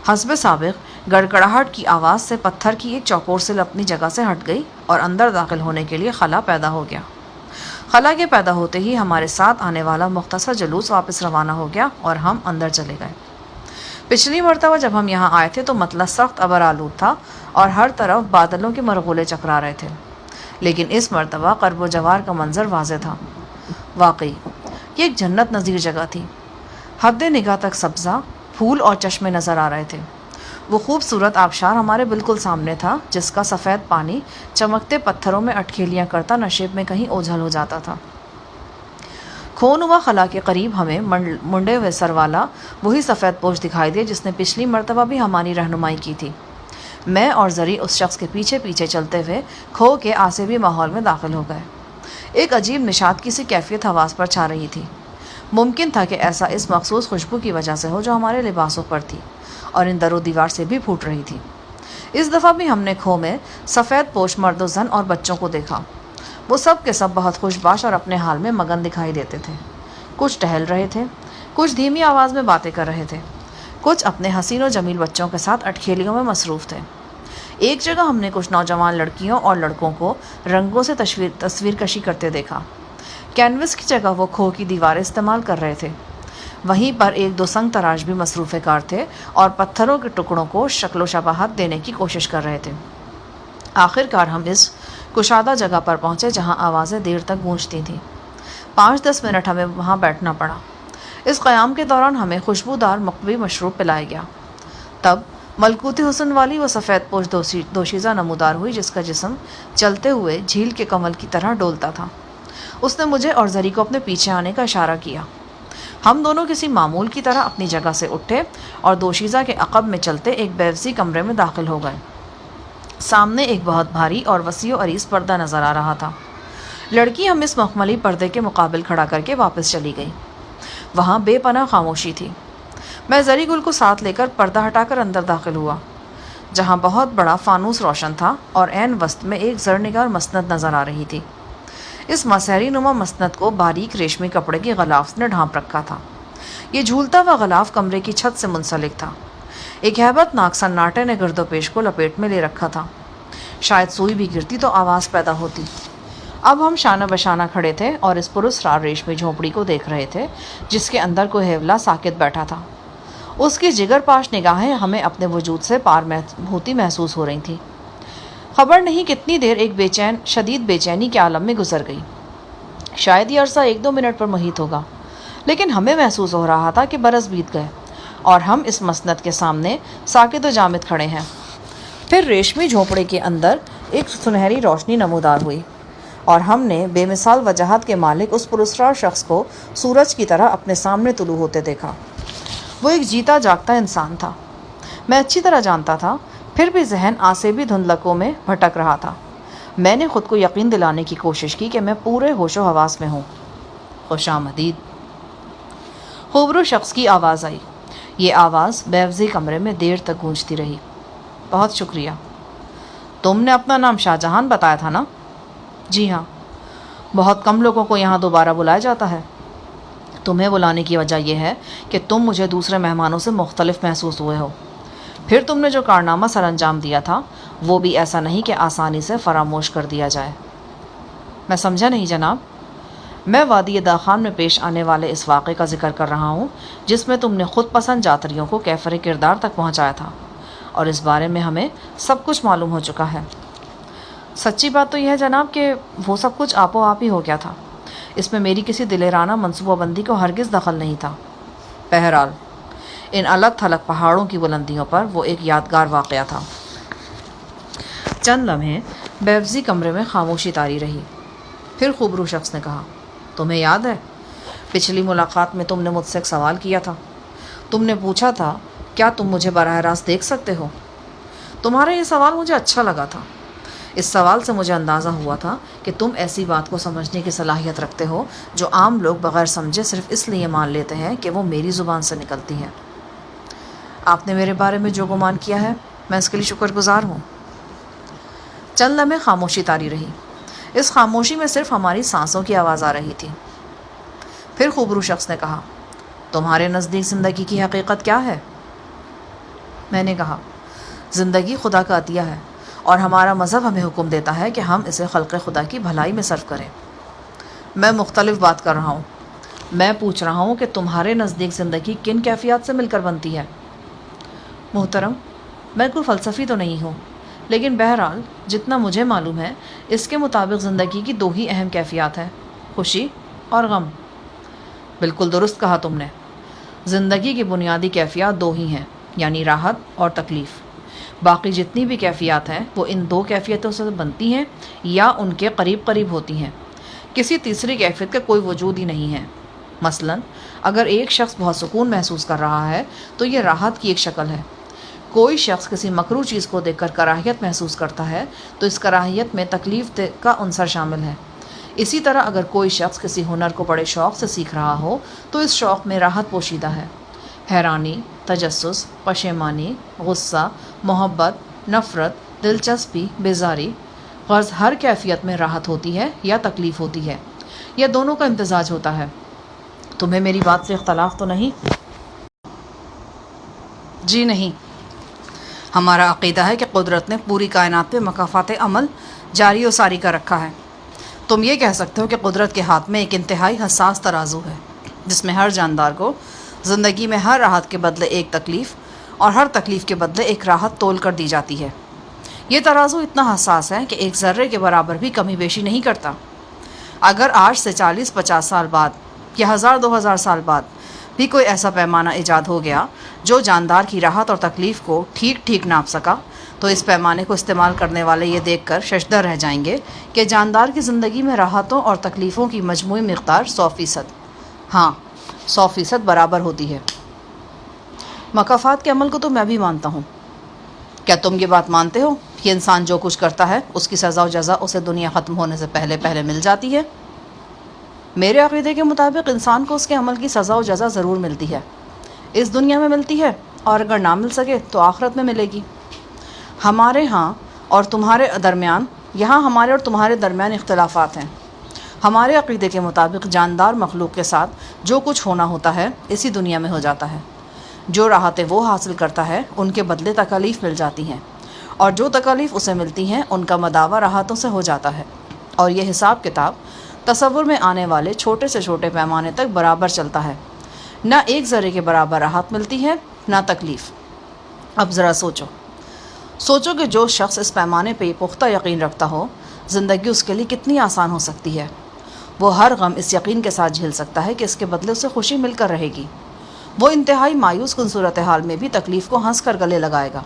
حسب سابق گڑگڑاہٹ کی آواز سے پتھر کی ایک چوکور سل اپنی جگہ سے ہٹ گئی اور اندر داخل ہونے کے لیے خلا پیدا ہو گیا۔ خلا کے پیدا ہوتے ہی ہمارے ساتھ آنے والا مختصر جلوس واپس روانہ ہو گیا اور ہم اندر چلے گئے۔ پچھلی مرتبہ جب ہم یہاں آئے تھے تو مطلع سخت ابر آلود تھا اور ہر طرف بادلوں کے مرغولے چکرا رہے تھے، لیکن اس مرتبہ قرب و جوار کا منظر واضح تھا۔ واقعی یہ ایک جنت نظیر جگہ تھی۔ حد نگاہ تک سبزہ، پھول اور چشمے نظر آ رہے تھے۔ وہ خوبصورت آبشار ہمارے بالکل سامنے تھا، جس کا سفید پانی چمکتے پتھروں میں اٹکھیلیاں کرتا نشیب میں کہیں اوجھل ہو جاتا تھا۔ کھونوا خلا کے قریب ہمیں منڈے ہوئے سر والا وہی سفید پوش دکھائی دیا جس نے پچھلی مرتبہ بھی ہماری رہنمائی کی تھی۔ میں اور زری اس شخص کے پیچھے پیچھے چلتے ہوئے کھو کے آسیبی ماحول میں داخل ہو گئے۔ ایک عجیب نشاط کی سی کیفیت حواس پر چھا رہی تھی۔ ممکن تھا کہ ایسا اس مخصوص خوشبو کی وجہ سے ہو جو ہمارے لباسوں پر تھی اور ان در و دیوار سے بھی پھوٹ رہی تھی۔ اس دفعہ بھی ہم نے کھو میں سفید پوش مرد و زن اور بچوں کو دیکھا۔ وہ سب کے سب بہت خوش باش اور اپنے حال میں مگن دکھائی دیتے تھے۔ کچھ ٹہل رہے تھے، کچھ دھیمی آواز میں باتیں کر رہے تھے، کچھ اپنے حسین و جمیل بچوں کے ساتھ اٹکھیلیوں میں مصروف تھے۔ ایک جگہ ہم نے کچھ نوجوان لڑکیوں اور لڑکوں کو رنگوں سے تصویر کشی کرتے دیکھا۔ کینوس کی جگہ وہ کھو کی دیواریں استعمال کر رہے تھے۔ وہیں پر ایک دو سنگ تراش بھی مصروف کار تھے اور پتھروں کے ٹکڑوں کو شکل و شباہت دینے کی کوشش کر رہے تھے۔ آخر کار ہم اس کشادہ جگہ پر پہنچے جہاں آوازیں دیر تک گونجتی تھیں۔ 5-10 منٹ ہمیں وہاں بیٹھنا پڑا۔ اس قیام کے دوران ہمیں خوشبودار مقبی مشروب پلایا گیا۔ تب ملکوتی حسن والی وہ سفید پوش دوشیزہ نمودار ہوئی جس کا جسم چلتے ہوئے جھیل کے کمل کی طرح ڈولتا تھا۔ اس نے مجھے اور زری کو اپنے پیچھے آنے کا اشارہ کیا۔ ہم دونوں کسی معمول کی طرح اپنی جگہ سے اٹھے اور دوشیزہ کے عقب میں چلتے ایک بیوسی کمرے میں داخل ہو گئے۔ سامنے ایک بہت بھاری اور وسیع و عریض پردہ نظر آ رہا تھا۔ لڑکی ہم اس مخملی پردے کے مقابل کھڑا کر کے واپس چلی گئی۔ وہاں بے پناہ خاموشی تھی۔ میں زری گل کو ساتھ لے کر پردہ ہٹا کر اندر داخل ہوا، جہاں بہت بڑا فانوس روشن تھا اور عین وسط میں ایک زرنگار مسند نظر آ رہی تھی۔ اس مسحری نما مسند کو باریک ریشمی کپڑے کی غلاف نے ڈھانپ رکھا تھا۔ یہ جھولتا ہوا غلاف کمرے کی چھت سے منسلک تھا۔ ایک ہیبت ناک سناٹے نے گرد و پیش کو لپیٹ میں لے رکھا تھا۔ شاید سوئی بھی گرتی تو آواز پیدا ہوتی۔ اب ہم شانہ بشانہ کھڑے تھے اور اس پراسرار ریشمی جھونپڑی کو دیکھ رہے تھے جس کے اندر کوئی ہیولا ساکت بیٹھا تھا۔ اس کی جگر پاش نگاہیں ہمیں اپنے وجود سے پار ہوتی محسوس ہو رہی تھیں۔ خبر نہیں کتنی دیر ایک شدید بے چینی کے عالم میں گزر گئی۔ شاید یہ عرصہ 1-2 منٹ پر محیط ہوگا، لیکن ہمیں محسوس ہو رہا تھا کہ برس بیت گئے اور ہم اس مسند کے سامنے ساکت و جامد کھڑے ہیں۔ پھر ریشمی جھونپڑے کے اندر ایک سنہری روشنی نمودار ہوئی اور ہم نے بے مثال وجاہت کے مالک اس پراسرار شخص کو سورج کی طرح اپنے سامنے طلوع ہوتے دیکھا۔ وہ ایک جیتا جاگتا انسان تھا۔ میں اچھی طرح جانتا تھا، پھر بھی ذہن آسیبی دھندلکوں میں بھٹک رہا تھا۔ میں نے خود کو یقین دلانے کی کوشش کی کہ میں پورے ہوش و حواس میں ہوں۔ خوش آمدید، خوبرو شخص کی آواز آئی۔ یہ آواز بیوزی کمرے میں دیر تک گونجتی رہی۔ بہت شکریہ۔ تم نے اپنا نام شاہ جہان بتایا تھا نا؟ جی ہاں۔ بہت کم لوگوں کو یہاں دوبارہ بلایا جاتا ہے۔ تمہیں بلانے کی وجہ یہ ہے کہ تم مجھے دوسرے مہمانوں سے مختلف محسوس ہوئے ہو۔ پھر تم نے جو کارنامہ سر انجام دیا تھا وہ بھی ایسا نہیں کہ آسانی سے فراموش کر دیا جائے۔ میں سمجھا نہیں جناب۔ میں وادی داخان میں پیش آنے والے اس واقعے کا ذکر کر رہا ہوں جس میں تم نے خود پسند جاتریوں کو کیفر کردار تک پہنچایا تھا، اور اس بارے میں ہمیں سب کچھ معلوم ہو چکا ہے۔ سچی بات تو یہ ہے جناب کہ وہ سب کچھ آپ و آپ ہی ہو گیا تھا۔ اس میں میری کسی دلیرانہ منصوبہ بندی کو ہرگز دخل نہیں تھا۔ بہرحال ان الگ تھلگ پہاڑوں کی بلندیوں پر وہ ایک یادگار واقعہ تھا۔ چند لمحے بیوزی کمرے میں خاموشی طاری رہی۔ پھر خوبرو شخص نے کہا، تمہیں یاد ہے پچھلی ملاقات میں تم نے مجھ سے ایک سوال کیا تھا؟ تم نے پوچھا تھا کیا تم مجھے براہ راست دیکھ سکتے ہو؟ تمہارا یہ سوال مجھے اچھا لگا تھا۔ اس سوال سے مجھے اندازہ ہوا تھا کہ تم ایسی بات کو سمجھنے کی صلاحیت رکھتے ہو جو عام لوگ بغیر سمجھے صرف اس لیے مان لیتے ہیں کہ وہ میری زبان سے نکلتی ہے۔ آپ نے میرے بارے میں جو گمان کیا ہے میں اس کے لیے شکر گزار ہوں۔ چند لمحے خاموشی طاری رہی۔ اس خاموشی میں صرف ہماری سانسوں کی آواز آ رہی تھی۔ پھر خوبرو شخص نے کہا، تمہارے نزدیک زندگی کی حقیقت کیا ہے؟ میں نے کہا، زندگی خدا کا عطیہ ہے اور ہمارا مذہب ہمیں حکم دیتا ہے کہ ہم اسے خلق خدا کی بھلائی میں صرف کریں۔ میں مختلف بات کر رہا ہوں. میں پوچھ رہا ہوں کہ تمہارے نزدیک زندگی کن کیفیات سے مل کر بنتی ہے؟ محترم، میں کوئی فلسفی تو نہیں ہوں، لیکن بہرحال جتنا مجھے معلوم ہے اس کے مطابق زندگی کی دو ہی اہم کیفیات ہیں، خوشی اور غم. بالکل درست کہا تم نے. زندگی کی بنیادی کیفیات دو ہی ہیں، یعنی راحت اور تکلیف. باقی جتنی بھی کیفیات ہیں وہ ان دو کیفیتوں سے بنتی ہیں یا ان کے قریب قریب ہوتی ہیں. کسی تیسری کیفیت کا کوئی وجود ہی نہیں ہے. مثلا اگر ایک شخص بہت سکون محسوس کر رہا ہے تو یہ راحت کی ایک شکل ہے. کوئی شخص کسی مکروہ چیز کو دیکھ کر کراہیت محسوس کرتا ہے تو اس کراہیت میں تکلیف کا عنصر شامل ہے. اسی طرح اگر کوئی شخص کسی ہنر کو بڑے شوق سے سیکھ رہا ہو تو اس شوق میں راحت پوشیدہ ہے. حیرانی، تجسس، پشیمانی، غصہ، محبت، نفرت، دلچسپی، بیزاری، غرض ہر کیفیت میں راحت ہوتی ہے یا تکلیف ہوتی ہے، یا دونوں کا امتزاج ہوتا ہے. تمہیں میری بات سے اختلاف تو نہیں؟ جی نہیں. ہمارا عقیدہ ہے کہ قدرت نے پوری کائنات پہ مکافات عمل جاری و ساری کر رکھا ہے. تم یہ کہہ سکتے ہو کہ قدرت کے ہاتھ میں ایک انتہائی حساس ترازو ہے جس میں ہر جاندار کو زندگی میں ہر راحت کے بدلے ایک تکلیف اور ہر تکلیف کے بدلے ایک راحت تول کر دی جاتی ہے. یہ ترازو اتنا حساس ہے کہ ایک ذرے کے برابر بھی کمی بیشی نہیں کرتا. اگر آج سے 40-50 سال بعد یا 1000-2000 سال بعد بھی کوئی ایسا پیمانہ ایجاد ہو گیا جو جاندار کی راحت اور تکلیف کو ٹھیک ٹھیک ناپ سکا تو اس پیمانے کو استعمال کرنے والے یہ دیکھ کر ششدر رہ جائیں گے کہ جاندار کی زندگی میں راحتوں اور تکلیفوں کی مجموعی مقدار 100%، ہاں 100% برابر ہوتی ہے. مکافات کے عمل کو تو میں بھی مانتا ہوں. کیا تم یہ بات مانتے ہو کہ انسان جو کچھ کرتا ہے اس کی سزا و جزا اسے دنیا ختم ہونے سے پہلے پہلے مل جاتی ہے؟ میرے عقیدے کے مطابق انسان کو اس کے عمل کی سزا و جزا ضرور ملتی ہے. اس دنیا میں ملتی ہے، اور اگر نہ مل سکے تو آخرت میں ملے گی. ہمارے اور تمہارے درمیان اختلافات ہیں. ہمارے عقیدے کے مطابق جاندار مخلوق کے ساتھ جو کچھ ہونا ہوتا ہے اسی دنیا میں ہو جاتا ہے. جو راحتیں وہ حاصل کرتا ہے ان کے بدلے تکالیف مل جاتی ہیں، اور جو تکالیف اسے ملتی ہیں ان کا مداوع راحتوں سے ہو جاتا ہے. اور یہ حساب کتاب تصور میں آنے والے چھوٹے سے چھوٹے پیمانے تک برابر چلتا ہے. نہ ایک ذرے کے برابر راحت ملتی ہے نہ تکلیف. اب ذرا سوچو کہ جو شخص اس پیمانے پہ پختہ یقین رکھتا ہو زندگی اس کے لیے کتنی آسان ہو سکتی ہے. وہ ہر غم اس یقین کے ساتھ جھیل سکتا ہے کہ اس کے بدلے اسے خوشی مل کر رہے گی. وہ انتہائی مایوس کن صورتحال میں بھی تکلیف کو ہنس کر گلے لگائے گا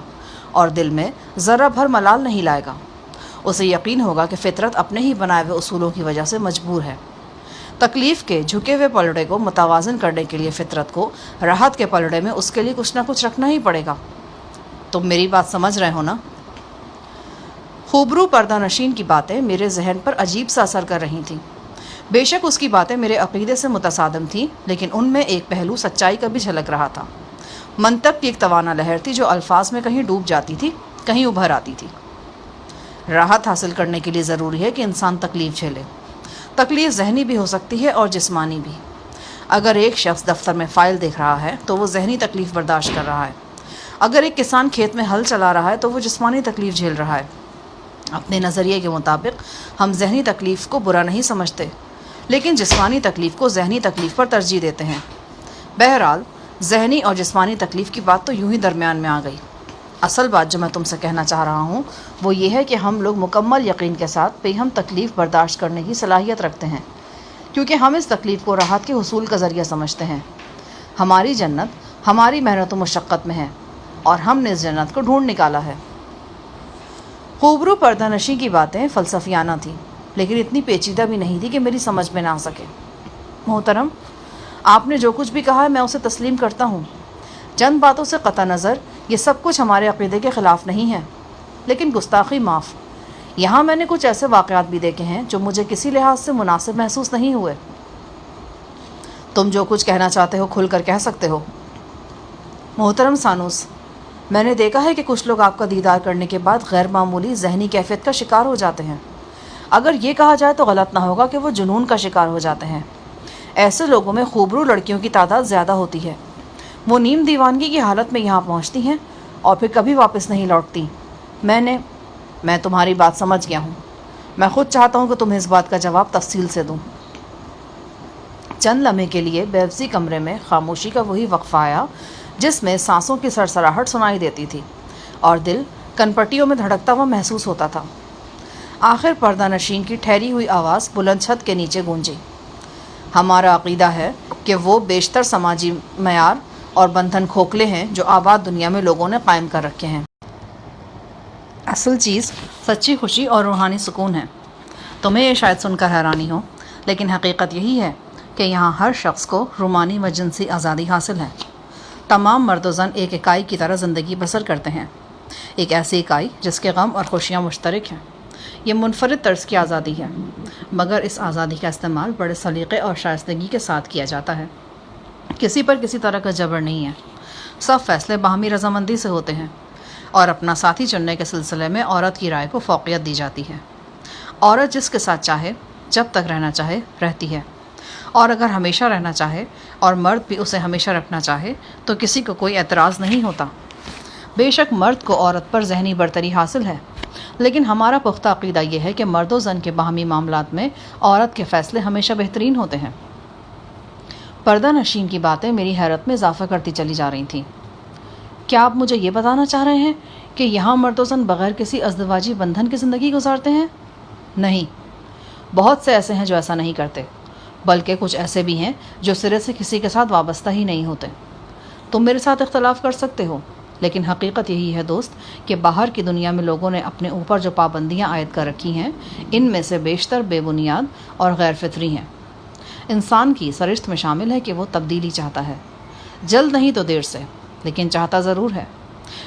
اور دل میں ذرہ بھر ملال نہیں لائے گا. اسے یقین ہوگا کہ فطرت اپنے ہی بنائے ہوئے اصولوں کی وجہ سے مجبور ہے. تکلیف کے جھکے ہوئے پلڑے کو متوازن کرنے کے لیے فطرت کو راحت کے پلڑے میں اس کے لیے کچھ نہ کچھ رکھنا ہی پڑے گا. تم میری بات سمجھ رہے ہو نا؟ خوبرو پردہ نشین کی باتیں میرے ذہن پر عجیب سا اثر کر رہی تھیں. بے شک اس کی باتیں میرے عقیدے سے متصادم تھیں، لیکن ان میں ایک پہلو سچائی کا بھی جھلک رہا تھا. منطق کی ایک توانا لہر تھی جو الفاظ میں کہیں ڈوب جاتی تھی، کہیں ابھر آتی تھی. راحت حاصل کرنے کے لیے ضروری ہے کہ انسان تکلیف جھیلے. تکلیف ذہنی بھی ہو سکتی ہے اور جسمانی بھی. اگر ایک شخص دفتر میں فائل دیکھ رہا ہے تو وہ ذہنی تکلیف برداشت کر رہا ہے. اگر ایک کسان کھیت میں ہل چلا رہا ہے تو وہ جسمانی تکلیف جھیل رہا ہے. اپنے نظریے کے مطابق ہم ذہنی تکلیف کو برا نہیں سمجھتے، لیکن جسمانی تکلیف کو ذہنی تکلیف پر ترجیح دیتے ہیں. بہرحال ذہنی اور جسمانی تکلیف کی بات تو یوں ہی درمیان میں آ گئی. اصل بات جو میں تم سے کہنا چاہ رہا ہوں وہ یہ ہے کہ ہم لوگ مکمل یقین کے ساتھ بے ہم تکلیف برداشت کرنے کی صلاحیت رکھتے ہیں، کیونکہ ہم اس تکلیف کو راحت کے حصول کا ذریعہ سمجھتے ہیں. ہماری جنت ہماری محنت و مشقت میں ہے اور ہم نے اس جنت کو ڈھونڈ نکالا ہے. خوبرو پردہ نشی کی باتیں فلسفیانہ تھیں، لیکن اتنی پیچیدہ بھی نہیں تھی کہ میری سمجھ میں نہ آ سکے. محترم، آپ نے جو کچھ بھی کہا ہے میں اسے تسلیم کرتا ہوں. چند باتوں سے قطع نظر یہ سب کچھ ہمارے عقیدے کے خلاف نہیں ہے، لیکن گستاخی معاف. یہاں میں نے کچھ ایسے واقعات بھی دیکھے ہیں جو مجھے کسی لحاظ سے مناسب محسوس نہیں ہوئے. تم جو کچھ کہنا چاہتے ہو کھل کر کہہ سکتے ہو. محترم سانوس، میں نے دیکھا ہے کہ کچھ لوگ آپ کا دیدار کرنے کے بعد غیر معمولی ذہنی کیفیت کا شکار ہو جاتے ہیں. اگر یہ کہا جائے تو غلط نہ ہوگا کہ وہ جنون کا شکار ہو جاتے ہیں. ایسے لوگوں میں خوبرو لڑکیوں کی تعداد زیادہ ہوتی ہے. وہ نیم دیوانگی کی حالت میں یہاں پہنچتی ہیں اور پھر کبھی واپس نہیں لوٹتی. میں تمہاری بات سمجھ گیا ہوں. میں خود چاہتا ہوں کہ تمہیں اس بات کا جواب تفصیل سے دوں. چند لمحے کے لیے بیبسی کمرے میں خاموشی کا وہی وقفہ آیا جس میں سانسوں کی سرسراہٹ سنائی دیتی تھی اور دل کنپٹیوں میں دھڑکتا ہوا محسوس ہوتا تھا۔ آخر پردہ نشین کی ٹھہری ہوئی آواز بلند چھت کے نیچے گونجی۔ ہمارا عقیدہ ہے کہ وہ بیشتر سماجی معیار اور بندھن کھوکھلے ہیں جو آباد دنیا میں لوگوں نے قائم کر رکھے ہیں۔ اصل چیز سچی خوشی اور روحانی سکون ہے۔ تمہیں یہ شاید سن کر حیرانی ہو، لیکن حقیقت یہی ہے کہ یہاں ہر شخص کو رومانی و جنسی آزادی حاصل ہے۔ تمام مرد و زن ایک اکائی کی طرح زندگی بسر کرتے ہیں، ایک ایسی اکائی جس کے غم اور خوشیاں مشترک ہیں۔ یہ منفرد طرز کی آزادی ہے، مگر اس آزادی کا استعمال بڑے سلیقے اور شائستگی کے ساتھ کیا جاتا ہے۔ کسی پر کسی طرح کا جبر نہیں ہے، سب فیصلے باہمی رضامندی سے ہوتے ہیں، اور اپنا ساتھی چننے کے سلسلے میں عورت کی رائے کو فوقیت دی جاتی ہے۔ عورت جس کے ساتھ چاہے، جب تک رہنا چاہے، رہتی ہے، اور اگر ہمیشہ رہنا چاہے اور مرد بھی اسے ہمیشہ رکھنا چاہے تو کسی کو کوئی اعتراض نہیں ہوتا۔ بے شک مرد کو عورت پر ذہنی برتری حاصل ہے، لیکن ہمارا پختہ عقیدہ یہ ہے کہ مرد و زن کے باہمی معاملات میں عورت کے فیصلے ہمیشہ بہترین ہوتے ہیں۔ پردہ نشین کی باتیں میری حیرت میں اضافہ کرتی چلی جا رہی تھیں۔ کیا آپ مجھے یہ بتانا چاہ رہے ہیں کہ یہاں مرد و زن بغیر کسی ازدواجی بندھن کی زندگی گزارتے ہیں؟ نہیں، بہت سے ایسے ہیں جو ایسا نہیں کرتے، بلکہ کچھ ایسے بھی ہیں جو سرے سے کسی کے ساتھ وابستہ ہی نہیں ہوتے۔ تم میرے ساتھ اختلاف کر سکتے ہو، لیکن حقیقت یہی ہے دوست کہ باہر کی دنیا میں لوگوں نے اپنے اوپر جو پابندیاں عائد کر رکھی ہیں، ان میں سے بیشتر بے بنیاد اور غیر فطری ہیں۔ انسان کی سرشت میں شامل ہے کہ وہ تبدیلی چاہتا ہے، جلد نہیں تو دیر سے، لیکن چاہتا ضرور ہے۔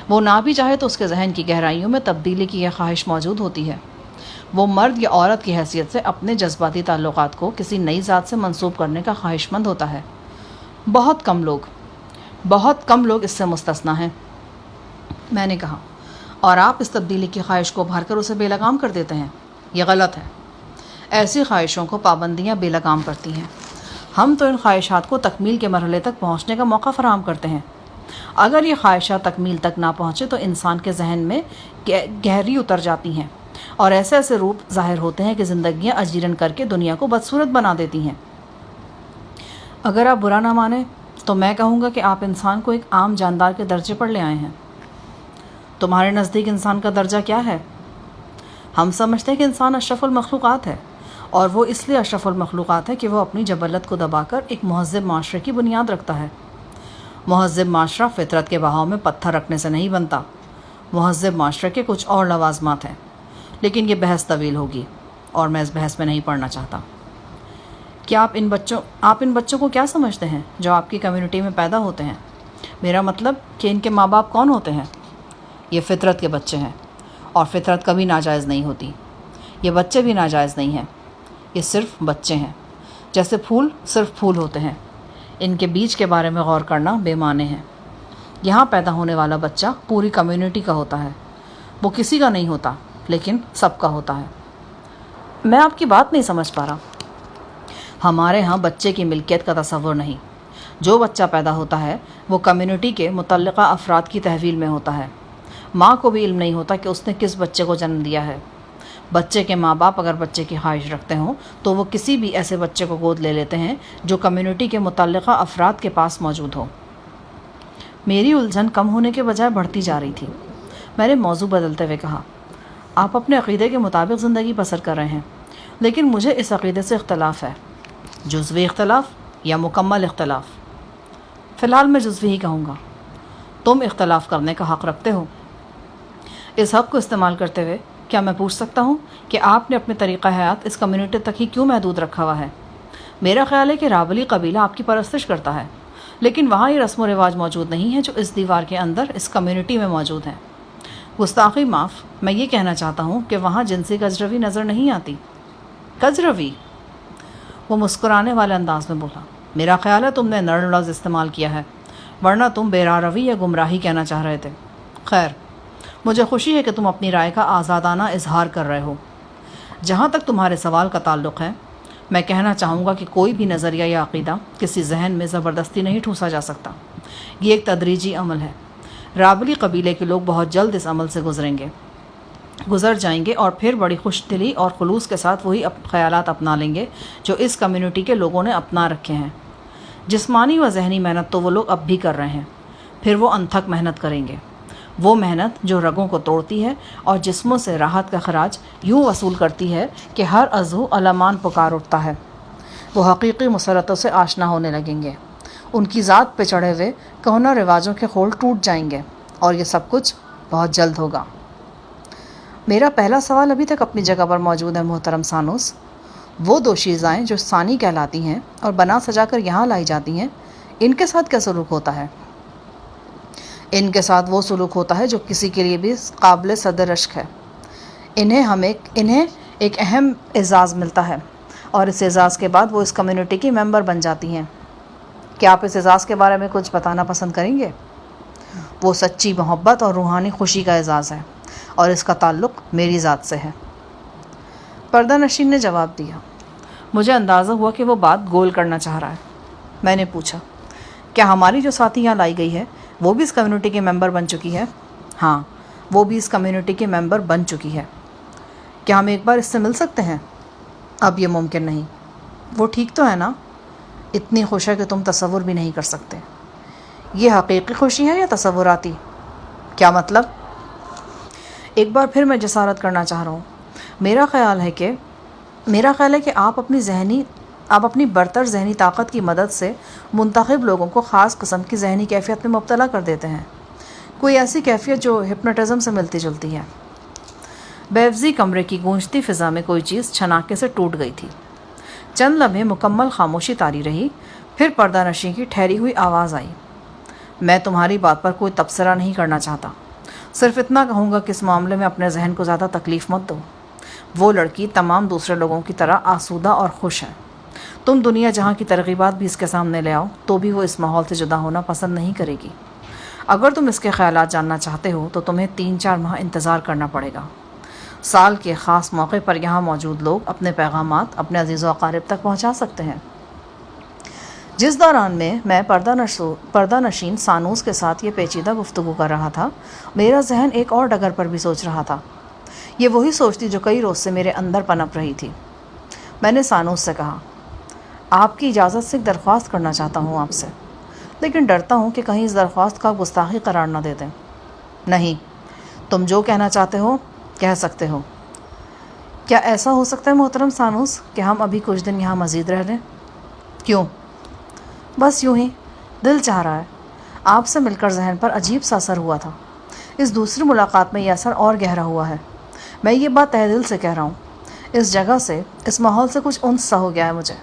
وہ نہ بھی چاہے تو اس کے ذہن کی گہرائیوں میں تبدیلی کی یہ خواہش موجود ہوتی ہے۔ وہ مرد یا عورت کی حیثیت سے اپنے جذباتی تعلقات کو کسی نئی ذات سے منسوب کرنے کا خواہش مند ہوتا ہے۔ بہت کم لوگ اس سے مستثنیٰ ہیں۔ میں نے کہا، اور آپ اس تبدیلی کی خواہش کو ابھار کر اسے بے لگام کر دیتے ہیں۔ یہ غلط ہے۔ ایسی خواہشوں کو پابندیاں بے لگام کرتی ہیں۔ ہم تو ان خواہشات کو تکمیل کے مرحلے تک پہنچنے کا موقع فراہم کرتے ہیں۔ اگر یہ خواہشات تکمیل تک نہ پہنچے تو انسان کے ذہن میں گہری اتر جاتی ہیں اور ایسے ایسے روپ ظاہر ہوتے ہیں کہ زندگیاں اجیرن کر کے دنیا کو بدصورت بنا دیتی ہیں۔ اگر آپ برا نہ مانیں تو میں کہوں گا کہ آپ انسان کو ایک عام جاندار کے درجے پر لے آئے ہیں۔ تمہارے نزدیک انسان کا درجہ کیا ہے؟ ہم سمجھتے ہیں کہ انسان اشرف المخلوقات ہے، اور وہ اس لیے اشرف المخلوقات ہے کہ وہ اپنی جبلت کو دبا کر ایک مہذب معاشرے کی بنیاد رکھتا ہے۔ مہذب معاشرہ فطرت کے بہاؤ میں پتھر رکھنے سے نہیں بنتا۔ مہذب معاشرے کے کچھ اور لوازمات ہیں، لیکن یہ بحث طویل ہوگی اور میں اس بحث میں نہیں پڑنا چاہتا۔ کیا آپ ان بچوں کو کیا سمجھتے ہیں جو آپ کی کمیونٹی میں پیدا ہوتے ہیں؟ میرا مطلب کہ ان کے ماں باپ کون ہوتے ہیں؟ یہ فطرت کے بچے ہیں، اور فطرت کبھی ناجائز نہیں ہوتی۔ یہ بچے بھی ناجائز نہیں ہیں، یہ صرف بچے ہیں، جیسے پھول صرف پھول ہوتے ہیں۔ ان کے بیج کے بارے میں غور کرنا بے معنی ہے۔ یہاں پیدا ہونے والا بچہ پوری کمیونٹی کا ہوتا ہے، وہ کسی کا نہیں ہوتا، لیکن سب کا ہوتا ہے۔ میں آپ کی بات نہیں سمجھ پا رہا۔ ہمارے ہاں بچے کی ملکیت کا تصور نہیں۔ جو بچہ پیدا ہوتا ہے وہ کمیونٹی کے متعلقہ افراد کی تحویل میں ہوتا ہے۔ ماں کو بھی علم نہیں ہوتا کہ اس نے کس بچے کو جنم دیا ہے۔ بچے کے ماں باپ اگر بچے کی خواہش رکھتے ہوں تو وہ کسی بھی ایسے بچے کو گود لے لیتے ہیں جو کمیونٹی کے متعلقہ افراد کے پاس موجود ہو۔ میری الجھن کم ہونے کے بجائے بڑھتی جا رہی تھی۔ میں نے موضوع بدلتے ہوئے کہا، آپ اپنے عقیدے کے مطابق زندگی بسر کر رہے ہیں، لیکن مجھے اس عقیدے سے اختلاف ہے۔ جزوی اختلاف یا مکمل اختلاف؟ فی الحال میں جزوی ہی کہوں گا۔ تم اختلاف کرنے کا حق رکھتے ہو۔ اس حق کو استعمال کرتے ہوئے کیا میں پوچھ سکتا ہوں کہ آپ نے اپنے طریقہ حیات اس کمیونٹی تک ہی کیوں محدود رکھا ہوا ہے؟ میرا خیال ہے کہ رابلی قبیلہ آپ کی پرستش کرتا ہے، لیکن وہاں یہ رسم و رواج موجود نہیں ہیں جو اس دیوار کے اندر اس کمیونٹی میں موجود ہیں۔ گستاخی معاف، میں یہ کہنا چاہتا ہوں کہ وہاں جنسی کجروی نظر نہیں آتی۔ کجروی؟ وہ مسکرانے والے انداز میں بولا، میرا خیال ہے تم نے نر لفظ استعمال کیا ہے، ورنہ تم بے راروی یا گمراہی کہنا چاہ رہے تھے۔ خیر، مجھے خوشی ہے کہ تم اپنی رائے کا آزادانہ اظہار کر رہے ہو۔ جہاں تک تمہارے سوال کا تعلق ہے، میں کہنا چاہوں گا کہ کوئی بھی نظریہ یا عقیدہ کسی ذہن میں زبردستی نہیں ٹھوسا جا سکتا۔ یہ ایک تدریجی عمل ہے۔ رابلی قبیلے کے لوگ بہت جلد اس عمل سے گزریں گے۔ گزر جائیں گے اور پھر بڑی خوش دلی اور خلوص کے ساتھ وہی خیالات اپنا لیں گے جو اس کمیونٹی کے لوگوں نے اپنا رکھے ہیں۔ جسمانی و ذہنی محنت تو وہ لوگ اب بھی کر رہے ہیں، پھر وہ انتھک محنت کریں گے، وہ محنت جو رگوں کو توڑتی ہے اور جسموں سے راحت کا خراج یوں وصول کرتی ہے کہ ہر عضو علمان پکار اٹھتا ہے۔ وہ حقیقی مسرتوں سے آشنا ہونے لگیں گے، ان کی ذات پہ چڑھے ہوئے کہنہ رواجوں کے خول ٹوٹ جائیں گے، اور یہ سب کچھ بہت جلد ہوگا۔ میرا پہلا سوال ابھی تک اپنی جگہ پر موجود ہے محترم سانوس۔ وہ دو شیزائیں جو ثانی کہلاتی ہیں اور بنا سجا کر یہاں لائی جاتی ہیں، ان کے ساتھ کیا سلوک ہوتا ہے؟ ان کے ساتھ وہ سلوک ہوتا ہے جو کسی کے لیے بھی قابل صدر رشک ہے۔ انہیں ایک اہم اعزاز ملتا ہے، اور اس اعزاز کے بعد وہ اس کمیونٹی کی ممبر بن جاتی ہیں۔ کیا آپ اس اعزاز کے بارے میں کچھ بتانا پسند کریں گے؟ وہ سچی محبت اور روحانی خوشی کا اعزاز ہے، اور اس کا تعلق میری ذات سے ہے۔ پردہ نشین نے جواب دیا۔ مجھے اندازہ ہوا کہ وہ بات گول کرنا چاہ رہا ہے۔ میں نے پوچھا، کیا ہماری جو ساتھی یہاں لائی گئی ہے وہ بھی اس کمیونٹی کے ممبر بن چکی ہے؟ ہاں، وہ بھی اس کمیونٹی کے ممبر بن چکی ہے۔ کیا ہم ایک بار اس سے مل سکتے ہیں؟ اب یہ ممکن نہیں۔ وہ ٹھیک تو ہے نا؟ اتنی خوش ہے کہ تم تصور بھی نہیں کر سکتے۔ یہ حقیقی خوشی ہے یا تصوراتی؟ کیا مطلب؟ ایک بار پھر میں جسارت کرنا چاہ رہا ہوں۔ میرا خیال ہے کہ آپ اپنی برتر ذہنی طاقت کی مدد سے منتخب لوگوں کو خاص قسم کی ذہنی کیفیت میں مبتلا کر دیتے ہیں، کوئی ایسی کیفیت جو ہپنوٹزم سے ملتی جلتی ہے۔ بیوزی کمرے کی گونجتی فضا میں کوئی چیز چھناکے سے ٹوٹ گئی تھی۔ چند لمحے مکمل خاموشی طاری رہی، پھر پردہ نشین کی ٹھہری ہوئی آواز آئی۔ میں تمہاری بات پر کوئی تبصرہ نہیں کرنا چاہتا، صرف اتنا کہوں گا کہ اس معاملے میں اپنے ذہن کو زیادہ تکلیف مت دو۔ وہ لڑکی تمام دوسرے لوگوں کی طرح آسودہ اور خوش ہے۔ تم دنیا جہاں کی ترغیبات بھی اس کے سامنے لے آؤ تو بھی وہ اس ماحول سے جدا ہونا پسند نہیں کرے گی۔ اگر تم اس کے خیالات جاننا چاہتے ہو تو تمہیں 3-4 ماہ انتظار کرنا پڑے گا۔ سال کے خاص موقع پر یہاں موجود لوگ اپنے پیغامات اپنے عزیز و اقارب تک پہنچا سکتے ہیں۔ جس دوران میں پردہ نشین سانوس کے ساتھ یہ پیچیدہ گفتگو کر رہا تھا، میرا ذہن ایک اور ڈگر پر بھی سوچ رہا تھا۔ یہ وہی سوچ تھی جو کئی روز سے میرے اندر پنپ رہی تھی۔ میں نے سانوس سے کہا، آپ کی اجازت سے ایک درخواست کرنا چاہتا ہوں آپ سے، لیکن ڈرتا ہوں کہ کہیں اس درخواست کا گستاخی قرار نہ دے دیں۔ نہیں، تم جو کہنا چاہتے ہو کہہ سکتے ہو۔ کیا ایسا ہو سکتا ہے محترم سانوس کہ ہم ابھی کچھ دن یہاں مزید رہ لیں؟ کیوں؟ بس یوں ہی، دل چاہ رہا ہے۔ آپ سے مل کر ذہن پر عجیب سا اثر ہوا تھا۔ اس دوسری ملاقات میں یہ اثر اور گہرا ہوا ہے۔ میں یہ بات تہ دل سے کہہ رہا ہوں۔ اس جگہ سے، اس ماحول سے کچھ انس سا ہو گیا ہے مجھے۔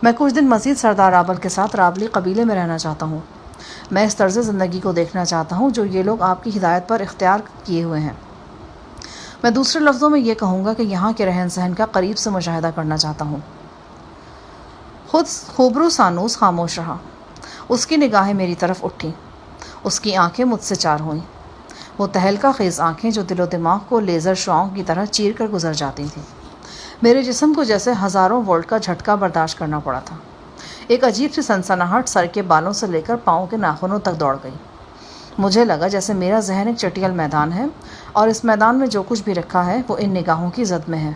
میں کچھ دن مزید سردار رابل کے ساتھ رابلی قبیلے میں رہنا چاہتا ہوں۔ میں اس طرز زندگی کو دیکھنا چاہتا ہوں جو یہ لوگ آپ کی ہدایت پر اختیار کیے ہوئے ہیں۔ میں دوسرے لفظوں میں یہ کہوں گا کہ یہاں کے رہن سہن کا قریب سے مشاہدہ کرنا چاہتا ہوں۔ خود خوبرو سانوس خاموش رہا۔ اس کی نگاہیں میری طرف اٹھیں، اس کی آنکھیں مجھ سے چار ہوئیں، وہ تہلکہ خیز آنکھیں جو دل و دماغ کو لیزر شعاؤں کی طرح چیر کر گزر جاتی تھیں۔ میرے جسم کو جیسے ہزاروں وولٹ کا جھٹکا برداشت کرنا پڑا تھا۔ ایک عجیب سی سنسناہٹ سر کے بالوں سے لے کر پاؤں کے ناخنوں تک دوڑ گئی۔ مجھے لگا جیسے میرا ذہن ایک چٹیل میدان ہے، اور اس میدان میں جو کچھ بھی رکھا ہے وہ ان نگاہوں کی زد میں ہے۔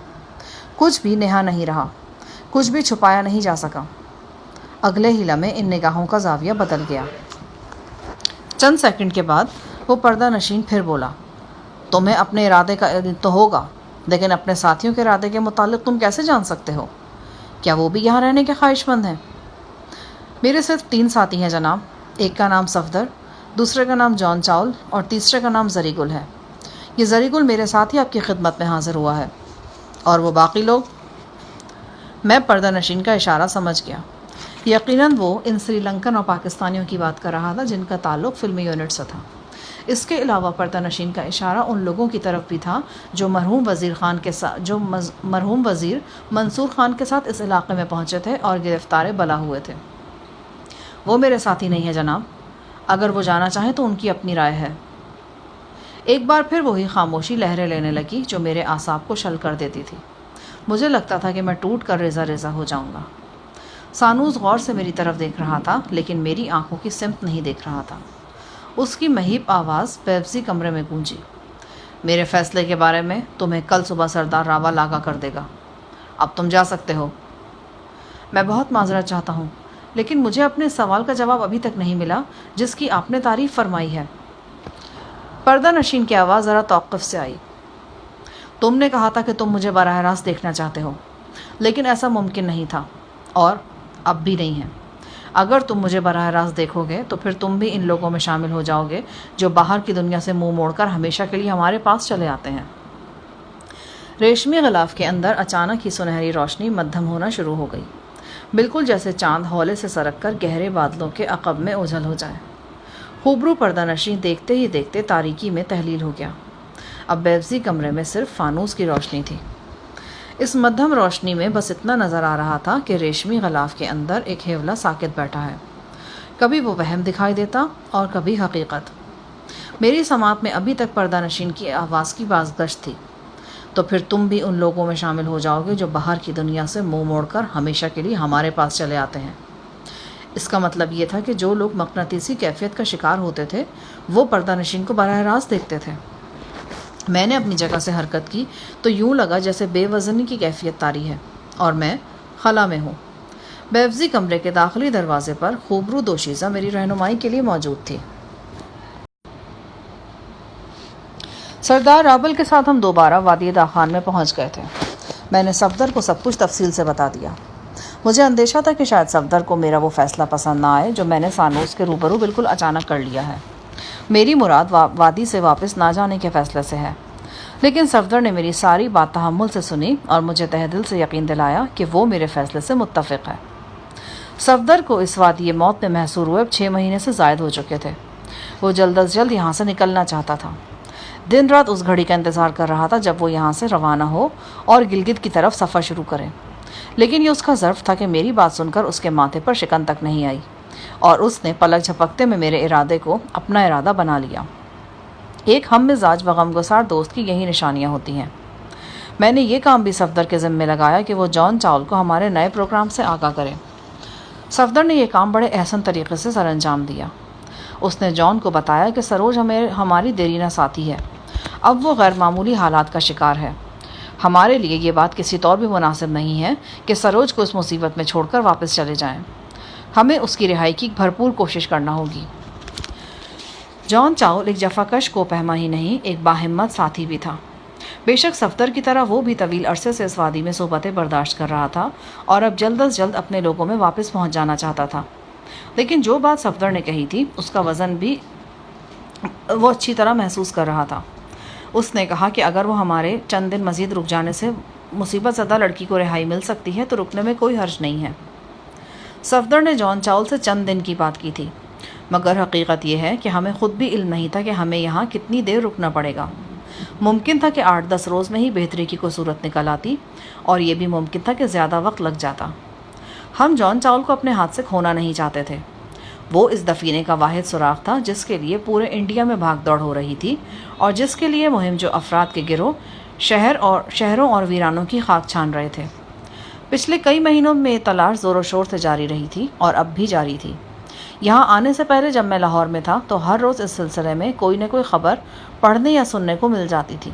کچھ بھی نہا نہیں رہا، کچھ بھی چھپایا نہیں جا سکا۔ اگلے ہی لمحے ان نگاہوں کا زاویہ بدل گیا۔ چند سیکنڈ کے بعد وہ پردہ نشین پھر بولا، تمہیں اپنے ارادے کا علم تو ہوگا، لیکن اپنے ساتھیوں کے ارادے کے متعلق تم کیسے جان سکتے ہو؟ کیا وہ بھی یہاں رہنے کے خواہش مند ہیں؟ میرے صرف 3 ساتھی ہیں جناب۔ ایک کا نام صفدر، دوسرے کا نام جان چاول، اور تیسرے کا نام زری گل ہے۔ یہ زری گل میرے ساتھ ہی آپ کی خدمت میں حاضر ہوا ہے۔ اور وہ باقی لوگ؟ میں پردہ نشین کا اشارہ سمجھ گیا۔ یقیناً وہ ان سری لنکن اور پاکستانیوں کی بات کر رہا تھا جن کا تعلق فلمی یونٹ سے تھا۔ اس کے علاوہ پردہ نشین کا اشارہ ان لوگوں کی طرف بھی تھا جو مرحوم وزیر منصور خان کے ساتھ اس علاقے میں پہنچے تھے اور گرفتار بلا ہوئے تھے۔ وہ میرے ساتھی نہیں ہے جناب، اگر وہ جانا چاہیں تو ان کی اپنی رائے ہے۔ ایک بار پھر وہی خاموشی لہریں لینے لگی جو میرے اعصاب کو شل کر دیتی تھی۔ مجھے لگتا تھا کہ میں ٹوٹ کر ریزہ ریزہ ہو جاؤں گا۔ سانوس غور سے میری طرف دیکھ رہا تھا، لیکن میری آنکھوں کی سمت نہیں دیکھ رہا تھا۔ اس کی مہیب آواز بیوزی کمرے میں گونجی، میرے فیصلے کے بارے میں تمہیں کل صبح سردار راول آگاہ کر دے گا۔ اب تم جا سکتے ہو۔ میں بہت معذرت چاہتا ہوں، لیکن مجھے اپنے سوال کا جواب ابھی تک نہیں ملا جس کی آپ نے تعریف فرمائی ہے۔ پردہ نشین کی آواز ذرا توقف سے آئی۔ تم نے کہا تھا کہ تم مجھے براہ راست دیکھنا چاہتے ہو، لیکن ایسا ممکن نہیں تھا اور اب بھی نہیں ہے۔ اگر تم مجھے براہ راست دیکھو گے تو پھر تم بھی ان لوگوں میں شامل ہو جاؤ گے جو باہر کی دنیا سے منہ موڑ کر ہمیشہ کے لیے ہمارے پاس چلے آتے ہیں۔ ریشمی غلاف کے اندر اچانک ہی سنہری روشنی مدھم ہونا شروع ہو گئی، بالکل جیسے چاند ہولے سے سرک کر گہرے بادلوں کے عقب میں اوجھل ہو جائے۔ خوبرو پردہ نشین دیکھتے ہی دیکھتے تاریکی میں تحلیل ہو گیا۔ اب بیبسی کمرے میں صرف فانوس کی روشنی تھی۔ اس مدھم روشنی میں بس اتنا نظر آ رہا تھا کہ ریشمی غلاف کے اندر ایک ہیولا ساکت بیٹھا ہے۔ کبھی وہ وہم دکھائی دیتا اور کبھی حقیقت۔ میری سماعت میں ابھی تک پردہ نشین کی آواز کی بازگشت تھی۔ تو پھر تم بھی ان لوگوں میں شامل ہو جاؤ گے جو باہر کی دنیا سے منہ موڑ کر ہمیشہ کے لیے ہمارے پاس چلے آتے ہیں۔ اس کا مطلب یہ تھا کہ جو لوگ مقناطیسی کیفیت کا شکار ہوتے تھے وہ پردہ نشین کو براہ راست دیکھتے تھے۔ میں نے اپنی جگہ سے حرکت کی تو یوں لگا جیسے بے وزنی کی کیفیت طاری ہے اور میں خلا میں ہوں۔ بیبسی کمرے کے داخلی دروازے پر خوبرو دوشیزہ میری رہنمائی کے لیے موجود تھی۔ سردار راول کے ساتھ ہم دوبارہ وادی داخان میں پہنچ گئے تھے۔ میں نے صفدر کو سب کچھ تفصیل سے بتا دیا۔ مجھے اندیشہ تھا کہ شاید صفدر کو میرا وہ فیصلہ پسند نہ آئے جو میں نے فانوس کے روبرو بالکل اچانک کر لیا ہے۔ میری مراد وادی سے واپس نہ جانے کے فیصلے سے ہے، لیکن صفدر نے میری ساری بات تحمل سے سنی اور مجھے تہ دل سے یقین دلایا کہ وہ میرے فیصلے سے متفق ہے۔ صفدر کو اس وادی موت میں محصور ہوئے اب 6 مہینے سے زائد ہو چکے تھے۔ وہ جلد از جلد یہاں سے نکلنا چاہتا تھا۔ دن رات اس گھڑی کا انتظار کر رہا تھا جب وہ یہاں سے روانہ ہو اور گلگت کی طرف سفر شروع کرے، لیکن یہ اس کا ظرف تھا کہ میری بات سن کر اس کے ماتھے پر شکن تک نہیں آئی اور اس نے پلک جھپکتے میں میرے ارادے کو اپنا ارادہ بنا لیا۔ ایک ہم مزاج و غمگسار دوست کی یہی نشانیاں ہوتی ہیں۔ میں نے یہ کام بھی صفدر کے ذمے لگایا کہ وہ جان چاول کو ہمارے نئے پروگرام سے آگاہ کرے۔ صفدر نے یہ کام بڑے احسن طریقے سے سر انجام دیا۔ اس نے جان کو بتایا کہ سروج ہماری دیرینہ ساتھی ہے، اب وہ غیر معمولی حالات کا شکار ہے۔ ہمارے لیے یہ بات کسی طور بھی مناسب نہیں ہے کہ سروج کو اس مصیبت میں چھوڑ کر واپس چلے جائیں۔ ہمیں اس کی رہائی کی بھرپور کوشش کرنا ہوگی۔ جان چاول ایک جفاکش کو پہما ہی نہیں، ایک باہمت ساتھی بھی تھا۔ بے شک صفدر کی طرح وہ بھی طویل عرصے سے اس وادی میں صحبتیں برداشت کر رہا تھا اور اب جلد از جلد اپنے لوگوں میں واپس پہنچ جانا چاہتا تھا۔ لیکن جو بات صفدر نے کہی تھی اس کا وزن بھی وہ اچھی طرح محسوس کر رہا تھا۔ اس نے کہا کہ اگر وہ ہمارے چند دن مزید رک جانے سے مصیبت زدہ لڑکی کو رہائی مل سکتی ہے تو رکنے میں کوئی حرج نہیں ہے۔ صفدر نے جان چاول سے چند دن کی بات کی تھی، مگر حقیقت یہ ہے کہ ہمیں خود بھی علم نہیں تھا کہ ہمیں یہاں کتنی دیر رکنا پڑے گا۔ ممکن تھا کہ 8-10 روز میں ہی بہتری کی کوئی صورت نکل آتی اور یہ بھی ممکن تھا کہ زیادہ وقت لگ جاتا۔ ہم جان چاول کو اپنے ہاتھ سے کھونا نہیں چاہتے تھے۔ وہ اس دفینے کا واحد سراغ تھا جس کے لیے پورے انڈیا میں بھاگ دوڑ ہو رہی تھی اور جس کے لیے مہم جو افراد کے گروہ شہروں اور ویرانوں کی خاک چھان رہے تھے۔ پچھلے کئی مہینوں میں یہ تلاش زور و شور سے جاری رہی تھی اور اب بھی جاری تھی۔ یہاں آنے سے پہلے جب میں لاہور میں تھا تو ہر روز اس سلسلے میں کوئی نہ کوئی خبر پڑھنے یا سننے کو مل جاتی تھی۔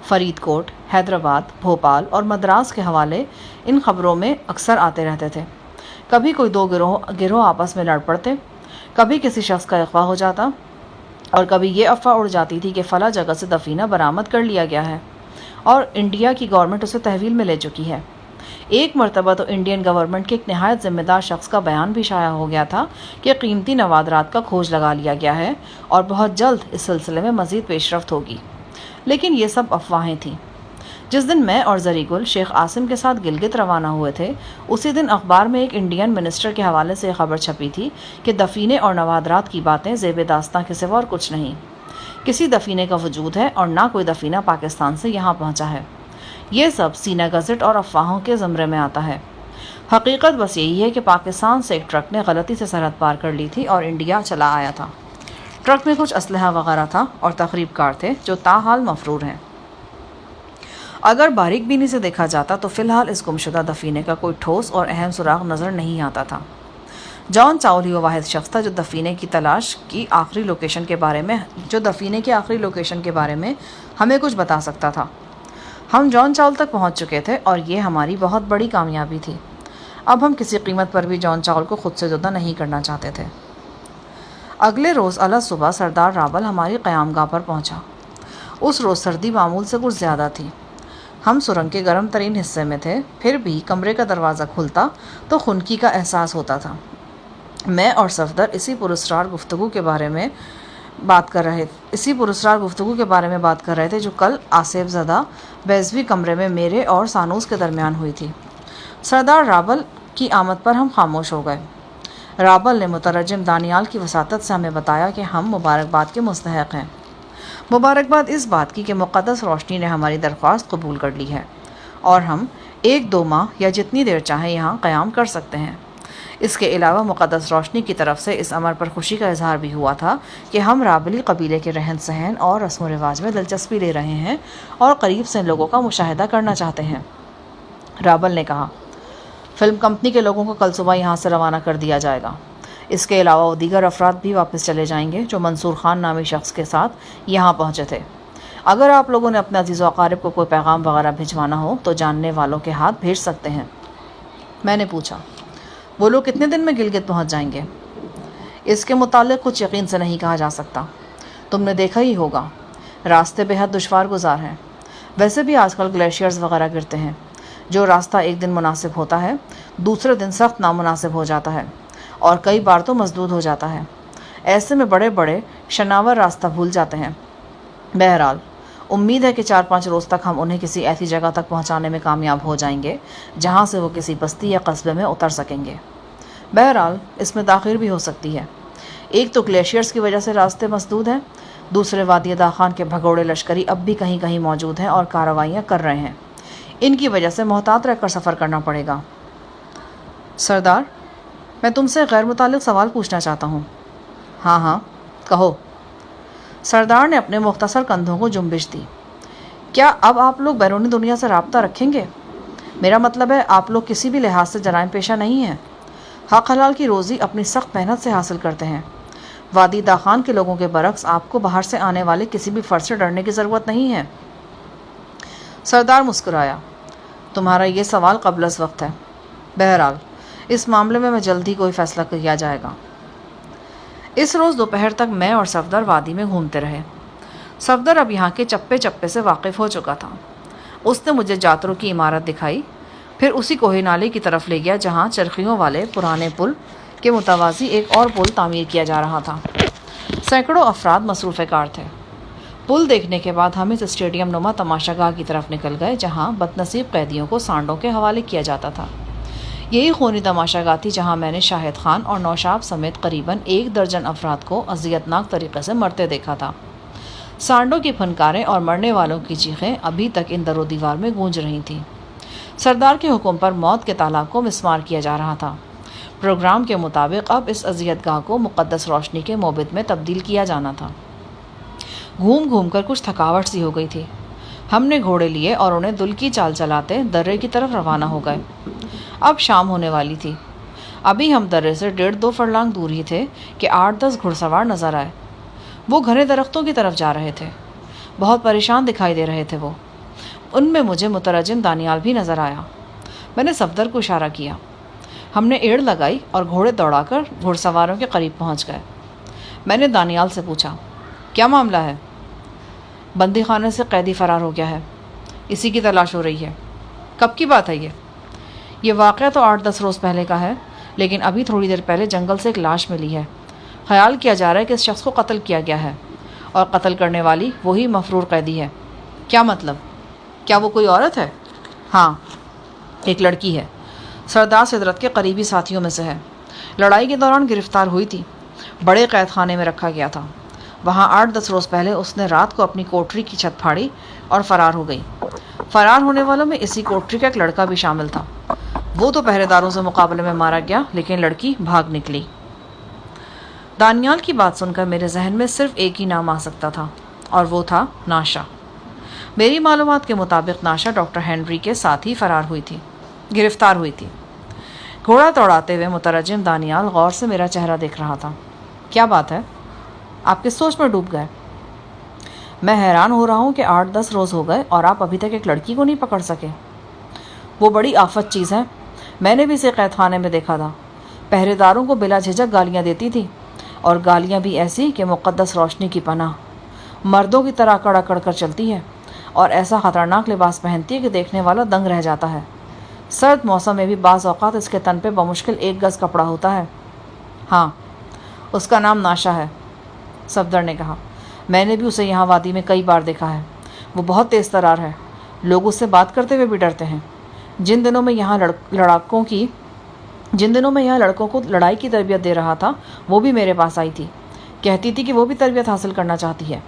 فرید کوٹ، حیدرآباد، بھوپال اور مدراس کے حوالے ان خبروں میں اکثر آتے رہتے تھے۔ کبھی کوئی دو گروہ آپس میں لڑ پڑتے، کبھی کسی شخص کا اغوا ہو جاتا اور کبھی یہ افواہ اڑ جاتی تھی کہ فلاں جگہ سے دفینہ برآمد کر لیا گیا ہے اور انڈیا کی گورنمنٹ اسے تحویل میں لے چکی ہے۔ ایک مرتبہ تو انڈین گورنمنٹ کے ایک نہایت ذمہ دار شخص کا بیان بھی شائع ہو گیا تھا کہ قیمتی نوادرات کا کھوج لگا لیا گیا ہے اور بہت جلد اس سلسلے میں مزید پیش رفت ہوگی۔ لیکن یہ سب افواہیں تھیں۔ جس دن میں اور زری گل شیخ عاصم کے ساتھ گلگت روانہ ہوئے تھے اسی دن اخبار میں ایک انڈین منسٹر کے حوالے سے یہ خبر چھپی تھی کہ دفینے اور نوادرات کی باتیں زیب داستاں کے سوا اور کچھ نہیں۔ کسی دفینے کا وجود ہے اور نہ کوئی دفینہ پاکستان سے یہاں پہنچا ہے۔ یہ سب سینہ گزٹ اور افواہوں کے زمرے میں آتا ہے۔ حقیقت بس یہی ہے کہ پاکستان سے ایک ٹرک نے غلطی سے سرحد پار کر لی تھی اور انڈیا چلا آیا تھا۔ ٹرک میں کچھ اسلحہ وغیرہ تھا اور تخریب کار تھے جو تاحال مفرور ہیں۔ اگر باریک بینی سے دیکھا جاتا تو فی الحال اس گمشدہ دفینے کا کوئی ٹھوس اور اہم سراغ نظر نہیں آتا تھا۔ جان چاول ہی وہ واحد شخص تھا جو دفینے کی آخری لوکیشن کے بارے میں ہمیں کچھ بتا سکتا تھا۔ ہم جان چاول تک پہنچ چکے تھے اور یہ ہماری بہت بڑی کامیابی تھی۔ اب ہم کسی قیمت پر بھی جان چاول کو خود سے جدا نہیں کرنا چاہتے تھے۔ اگلے روز صبح سردار رابل ہماری قیام گاہ پر پہنچا۔ اس روز سردی معمول سے کچھ زیادہ تھی۔ ہم سرنگ کے گرم ترین حصے میں تھے، پھر بھی کمرے کا دروازہ کھلتا تو خنکی کا احساس ہوتا تھا۔ میں اور صفدر اسی پراسرار گفتگو کے بارے میں بات کر رہے تھے جو کل آصف زدہ بیضوی کمرے میں میرے اور سانوس کے درمیان ہوئی تھی۔ سردار رابل کی آمد پر ہم خاموش ہو گئے۔ رابل نے مترجم دانیال کی وساطت سے ہمیں بتایا کہ ہم مبارکباد کے مستحق ہیں۔ مبارکباد اس بات کی کہ مقدس روشنی نے ہماری درخواست قبول کر لی ہے اور ہم 1-2 ماہ یا جتنی دیر چاہیں یہاں قیام کر سکتے ہیں۔ اس کے علاوہ مقدس روشنی کی طرف سے اس امر پر خوشی کا اظہار بھی ہوا تھا کہ ہم رابلی قبیلے کے رہن سہن اور رسم و رواج میں دلچسپی لے رہے ہیں اور قریب سے ان لوگوں کا مشاہدہ کرنا چاہتے ہیں۔ رابل نے کہا، فلم کمپنی کے لوگوں کو کل صبح یہاں سے روانہ کر دیا جائے گا۔ اس کے علاوہ وہ دیگر افراد بھی واپس چلے جائیں گے جو منصور خان نامی شخص کے ساتھ یہاں پہنچے تھے۔ اگر آپ لوگوں نے اپنے عزیز و اقارب کو کوئی پیغام وغیرہ بھجوانا ہو تو جاننے والوں کے ہاتھ بھیج سکتے ہیں۔ میں نے پوچھا، وہ لوگ کتنے دن میں گلگت پہنچ جائیں گے؟ اس کے متعلق کچھ یقین سے نہیں کہا جا سکتا۔ تم نے دیکھا ہی ہوگا، راستے بے حد دشوار گزار ہیں۔ ویسے بھی آج کل گلیشیئرز وغیرہ گرتے ہیں۔ جو راستہ ایک دن مناسب ہوتا ہے دوسرے دن سخت نامناسب ہو جاتا ہے اور کئی بار تو مسدود ہو جاتا ہے۔ ایسے میں بڑے بڑے شناور راستہ بھول جاتے ہیں۔ بہرحال امید ہے کہ 4-5 روز تک ہم انہیں کسی ایسی جگہ تک پہنچانے میں کامیاب ہو جائیں گے جہاں سے وہ کسی بستی یا قصبے میں اتر سکیں گے۔ بہرحال اس میں تاخیر بھی ہو سکتی ہے۔ ایک تو گلیشیئرز کی وجہ سے راستے مسدود ہیں، دوسرے وادی داخان کے بھگوڑے لشکری اب بھی کہیں کہیں موجود ہیں اور کارروائیاں کر رہے ہیں۔ ان کی وجہ سے محتاط رہ کر سفر کرنا پڑے گا۔ سردار، میں تم سے غیر متعلق سوال پوچھنا چاہتا ہوں۔ ہاں کہو۔ سردار نے اپنے مختصر کندھوں کو جنبش دی۔ کیا اب آپ لوگ بیرونی دنیا سے رابطہ رکھیں گے؟ میرا مطلب ہے آپ لوگ کسی بھی لحاظ سے جرائم پیشہ نہیں ہیں۔ حق حلال کی روزی اپنی سخت محنت سے حاصل کرتے ہیں۔ وادی داخان کے لوگوں کے برعکس آپ کو باہر سے آنے والے کسی بھی فرد سے ڈرنے کی ضرورت نہیں ہے۔ سردار مسکرایا، تمہارا یہ سوال قبل از وقت ہے۔ بہرحال اس معاملے میں جلد ہی کوئی فیصلہ کیا جائے گا۔ اس روز دوپہر تک میں اور صفدر وادی میں گھومتے رہے۔ صفدر اب یہاں کے چپے چپے سے واقف ہو چکا تھا۔ اس نے مجھے جاتروں کی عمارت دکھائی، پھر اسی کوہ نالے کی طرف لے گیا جہاں چرخیوں والے پرانے پل کے متوازی ایک اور پل تعمیر کیا جا رہا تھا۔ سینکڑوں افراد مصروف کار تھے۔ پل دیکھنے کے بعد ہم اس اسٹیڈیم نما تماشا گاہ کی طرف نکل گئے جہاں بدنصیب قیدیوں کو سانڈوں کے حوالے کیا جاتا تھا۔ یہی خونی تماشا گاہ تھی جہاں میں نے شاہد خان اور نوشاب سمیت قریباً 1 درجن افراد کو اذیتناک طریقے سے مرتے دیکھا تھا۔ سانڈوں کی پھنکاریں اور مرنے والوں کی چیخیں ابھی تک ان در و دیوار میں گونج رہی تھیں۔ سردار کے حکم پر موت کے تالاب کو مسمار کیا جا رہا تھا۔ پروگرام کے مطابق اب اس اذیت گاہ کو مقدس روشنی کے موبد میں تبدیل کیا جانا تھا۔ گھوم گھوم کر کچھ تھکاوٹ سی ہو گئی تھی۔ ہم نے گھوڑے لیے اور انہیں دل کی چال چلاتے درے کی طرف روانہ ہو گئے۔ اب شام ہونے والی تھی۔ ابھی ہم درے سے 1.5-2 فرلانگ دور ہی تھے کہ 8-10 گھڑ سوار نظر آئے۔ وہ گھنے درختوں کی طرف جا رہے تھے۔ بہت پریشان دکھائی دے رہے تھے وہ۔ ان میں مجھے مترجم دانیال بھی نظر آیا۔ میں نے صفدر کو اشارہ کیا۔ ہم نے ایڑ لگائی اور گھوڑے دوڑا کر گھڑ سواروں کے قریب پہنچ گئے۔ میں نے دانیال سے پوچھا، کیا معاملہ ہے؟ بندی خانے سے قیدی فرار ہو گیا ہے، اسی کی تلاش ہو رہی ہے۔ کب کی بات ہے یہ واقعہ تو 8-10 روز پہلے کا ہے، لیکن ابھی تھوڑی دیر پہلے جنگل سے ایک لاش ملی ہے۔ خیال کیا جا رہا ہے کہ اس شخص کو قتل کیا گیا ہے اور قتل کرنے والی وہی مفرور قیدی ہے۔ کیا مطلب؟ کیا وہ کوئی عورت ہے؟ ہاں، ایک لڑکی ہے۔ سردار سدرت کے قریبی ساتھیوں میں سے ہے۔ لڑائی کے دوران گرفتار ہوئی تھی، بڑے قید خانے میں رکھا گیا تھا۔ وہاں 8-10 روز پہلے اس نے رات کو اپنی کوٹری کی چھت پھاڑی اور فرار ہو گئی۔ فرار ہونے والوں میں اسی کوٹری کا ایک لڑکا بھی شامل تھا۔ وہ تو پہرے داروں سے مقابلے میں مارا گیا، لیکن لڑکی بھاگ نکلی۔ دانیال کی بات سن کر میرے ذہن میں صرف ایک ہی نام آ سکتا تھا اور وہ تھا ناشا۔ میری معلومات کے مطابق ناشا ڈاکٹر ہینری کے ساتھ ہی گرفتار ہوئی تھی۔ گھوڑا دوڑاتے ہوئے مترجم دانیال غور سے میرا چہرہ دیکھ رہا تھا۔ کیا بات ہے؟ آپ کس سوچ میں ڈوب گئے؟ میں حیران ہو رہا ہوں کہ 8-10 روز ہو گئے اور آپ ابھی تک ایک لڑکی کو نہیں پکڑ سکے۔ وہ بڑی آفت چیز ہے، میں نے بھی اسے قید خانے میں دیکھا تھا۔ پہرے داروں کو بلا جھجک گالیاں دیتی تھی، اور گالیاں بھی ایسی کہ مقدس روشنی کی پناہ، مردوں کی طرح کڑ کڑ کر چلتی ہے، اور ایسا خطرناک لباس پہنتی ہے کہ دیکھنے والا دنگ رہ جاتا ہے۔ سرد موسم میں بھی بعض اوقات اس کے تن پہ بمشکل 1 گز کپڑا ہوتا ہے۔ ہاں، اس کا نام ناشا ہے، صفدر نے کہا۔ میں نے بھی اسے یہاں وادی میں کئی بار دیکھا ہے۔ وہ بہت تیز ترار ہے، لوگ اس سے بات کرتے ہوئے بھی ڈرتے ہیں۔ جن دنوں میں یہاں لڑکوں کو لڑائی کی تربیت دے رہا تھا، وہ بھی میرے پاس آئی تھی، کہتی تھی کہ وہ بھی تربیت حاصل کرنا چاہتی ہے۔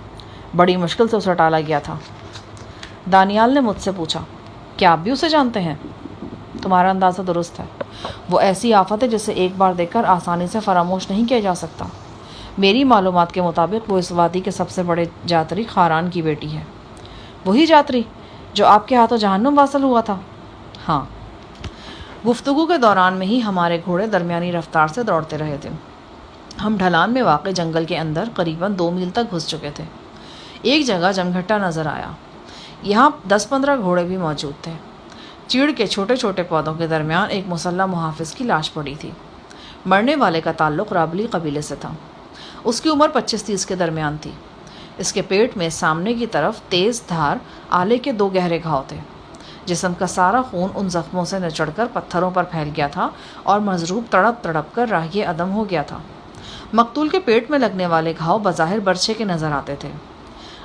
بڑی مشکل سے اسے ٹالا گیا تھا۔ دانیال نے مجھ سے پوچھا، کیا آپ بھی اسے جانتے ہیں؟ تمہارا اندازہ درست ہے، وہ ایسی آفت ہے جسے ایک بار دیکھ کر آسانی سے فراموش نہیں کیا جا سکتا۔ میری معلومات کے مطابق وہ اس وادی کے سب سے بڑے جاتری خاران کی بیٹی ہے۔ وہی جاتری جو آپ کے ہاتھوں جہنم واصل ہوا تھا؟ ہاں۔ گفتگو کے دوران میں ہی ہمارے گھوڑے درمیانی رفتار سے دوڑتے رہے تھے۔ ہم ڈھلان میں واقع جنگل کے اندر قریباً 2 میل تک گھس چکے تھے۔ ایک جگہ جمگھٹا نظر آیا، یہاں 10-15 گھوڑے بھی موجود تھے۔ چیڑ کے چھوٹے چھوٹے پودوں کے درمیان ایک مسلح محافظ کی لاش پڑی تھی۔ مرنے والے کا تعلق رابلی قبیلے سے تھا۔ اس کی عمر 25-30 کے درمیان تھی۔ اس کے پیٹ میں سامنے کی طرف تیز دھار آلے کے 2 گہرے گھاؤ تھے۔ جسم کا سارا خون ان زخموں سے نچڑ کر پتھروں پر پھیل گیا تھا اور مضروب تڑپ تڑپ کر راہی عدم ہو گیا تھا۔ مقتول کے پیٹ میں لگنے والے گھاؤ بظاہر برچھے کے نظر آتے تھے۔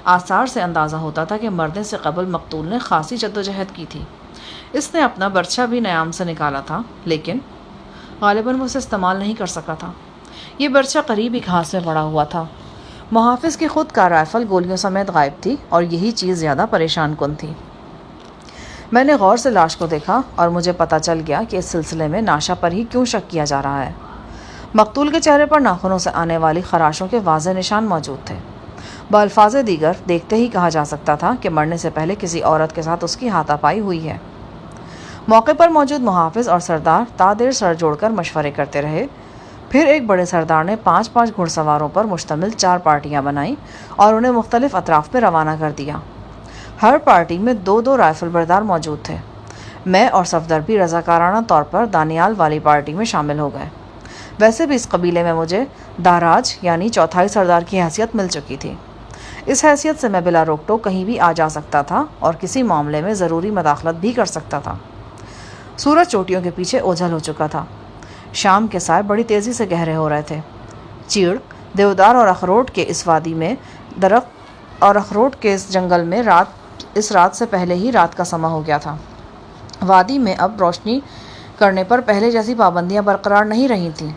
آثار سے اندازہ ہوتا تھا کہ مرنے سے قبل مقتول نے خاصی جدوجہد کی تھی۔ اس نے اپنا برچھا بھی نیام سے نکالا تھا، لیکن غالباً وہ اسے استعمال نہیں کر سکا تھا۔ یہ برچھا قریب ہی گھاس میں پڑا ہوا تھا۔ محافظ کی خود کا رائفل گولیوں سمیت غائب تھی، اور یہی چیز زیادہ پریشان کن تھی۔ میں نے غور سے لاش کو دیکھا اور مجھے پتہ چل گیا کہ اس سلسلے میں ناشا پر ہی کیوں شک کیا جا رہا ہے۔ مقتول کے چہرے پر ناخنوں سے آنے والی خراشوں کے واضح نشان موجود تھے۔ بالفاظ دیگر دیکھتے ہی کہا جا سکتا تھا کہ مرنے سے پہلے کسی عورت کے ساتھ اس کی ہاتھا پائی ہوئی ہے۔ موقع پر موجود محافظ اور سردار تا دیر سر جوڑ کر مشورے کرتے رہے۔ پھر ایک بڑے سردار نے 5-5 گھڑ سواروں پر مشتمل 4 پارٹیاں بنائیں اور انہیں مختلف اطراف پہ روانہ کر دیا۔ ہر پارٹی میں 2-2 رائفل بردار موجود تھے۔ میں اور صفدر بھی رضاکارانہ طور پر دانیال والی پارٹی میں شامل ہو گئے۔ ویسے بھی اس قبیلے میں مجھے داراج یعنی چوتھائی سردار کی حیثیت مل چکی تھی۔ اس حیثیت سے میں بلا روک ٹوک کہیں بھی آ جا سکتا تھا اور کسی معاملے میں ضروری مداخلت بھی کر سکتا تھا۔ سورج چوٹیوں کے پیچھے اوجھل ہو چکا تھا۔ شام کے سائے بڑی تیزی سے گہرے ہو رہے تھے۔ چیڑ، دیودار اور اخروٹ کے اس وادی میں درخت اور اخروٹ کے اس جنگل میں اس رات سے پہلے ہی رات کا سما ہو گیا تھا۔ وادی میں اب روشنی کرنے پر پہلے جیسی پابندیاں برقرار نہیں رہی تھیں،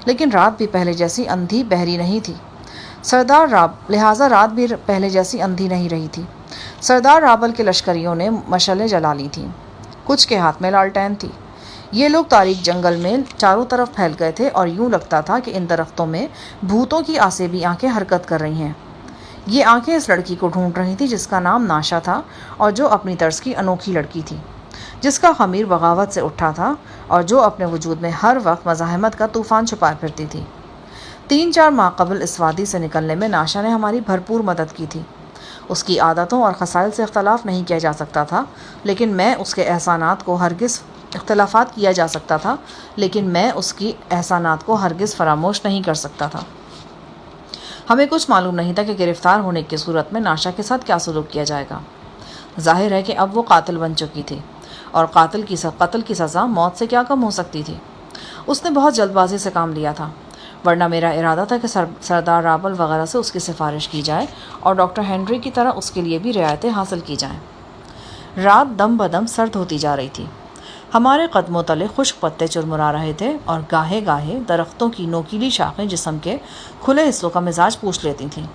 لیکن رات بھی پہلے جیسی اندھی بہری نہیں تھی۔ لہٰذا رات بھی پہلے جیسی اندھی نہیں رہی تھی۔ سردار رابل کے لشکریوں نے مشعلیں جلا لی تھیں، کچھ کے ہاتھ میں لالٹین تھی۔ یہ لوگ تاریک جنگل میں چاروں طرف پھیل گئے تھے اور یوں لگتا تھا کہ ان درختوں میں بھوتوں کی آسیبی آنکھیں حرکت کر رہی ہیں۔ یہ آنکھیں اس لڑکی کو ڈھونڈ رہی تھیں جس کا نام ناشا تھا اور جو اپنی طرز کی انوکھی لڑکی تھی، جس کا خمیر بغاوت سے اٹھا تھا اور جو اپنے وجود میں ہر وقت مزاحمت کا طوفان چھپائے پھرتی تھی۔ 3-4 ماہ قبل اس وادی سے نکلنے میں ناشا نے ہماری بھرپور مدد کی تھی۔ اس کی عادتوں اور خصائل سے اختلاف نہیں کیا جا سکتا تھا، لیکن میں اس کے احسانات کو ہرگز فراموش نہیں کر سکتا تھا۔ ہمیں کچھ معلوم نہیں تھا کہ گرفتار ہونے کی صورت میں ناشا کے ساتھ کیا سلوک کیا جائے گا۔ ظاہر ہے کہ اب وہ قاتل بن چکی تھی، اور قتل کی سزا موت سے کیا کم ہو سکتی تھی۔ اس نے بہت جلد بازی سے کام لیا تھا، ورنہ میرا ارادہ تھا کہ سردار رابل وغیرہ سے اس کی سفارش کی جائے اور ڈاکٹر ہینری کی طرح اس کے لیے بھی رعایتیں حاصل کی جائیں۔ رات دم بدم سرد ہوتی جا رہی تھی۔ ہمارے قدموں تلے خشک پتے چرمرا رہے تھے اور گاہے گاہے درختوں کی نوکیلی شاخیں جسم کے کھلے حصوں کا مزاج پوچھ لیتی تھیں۔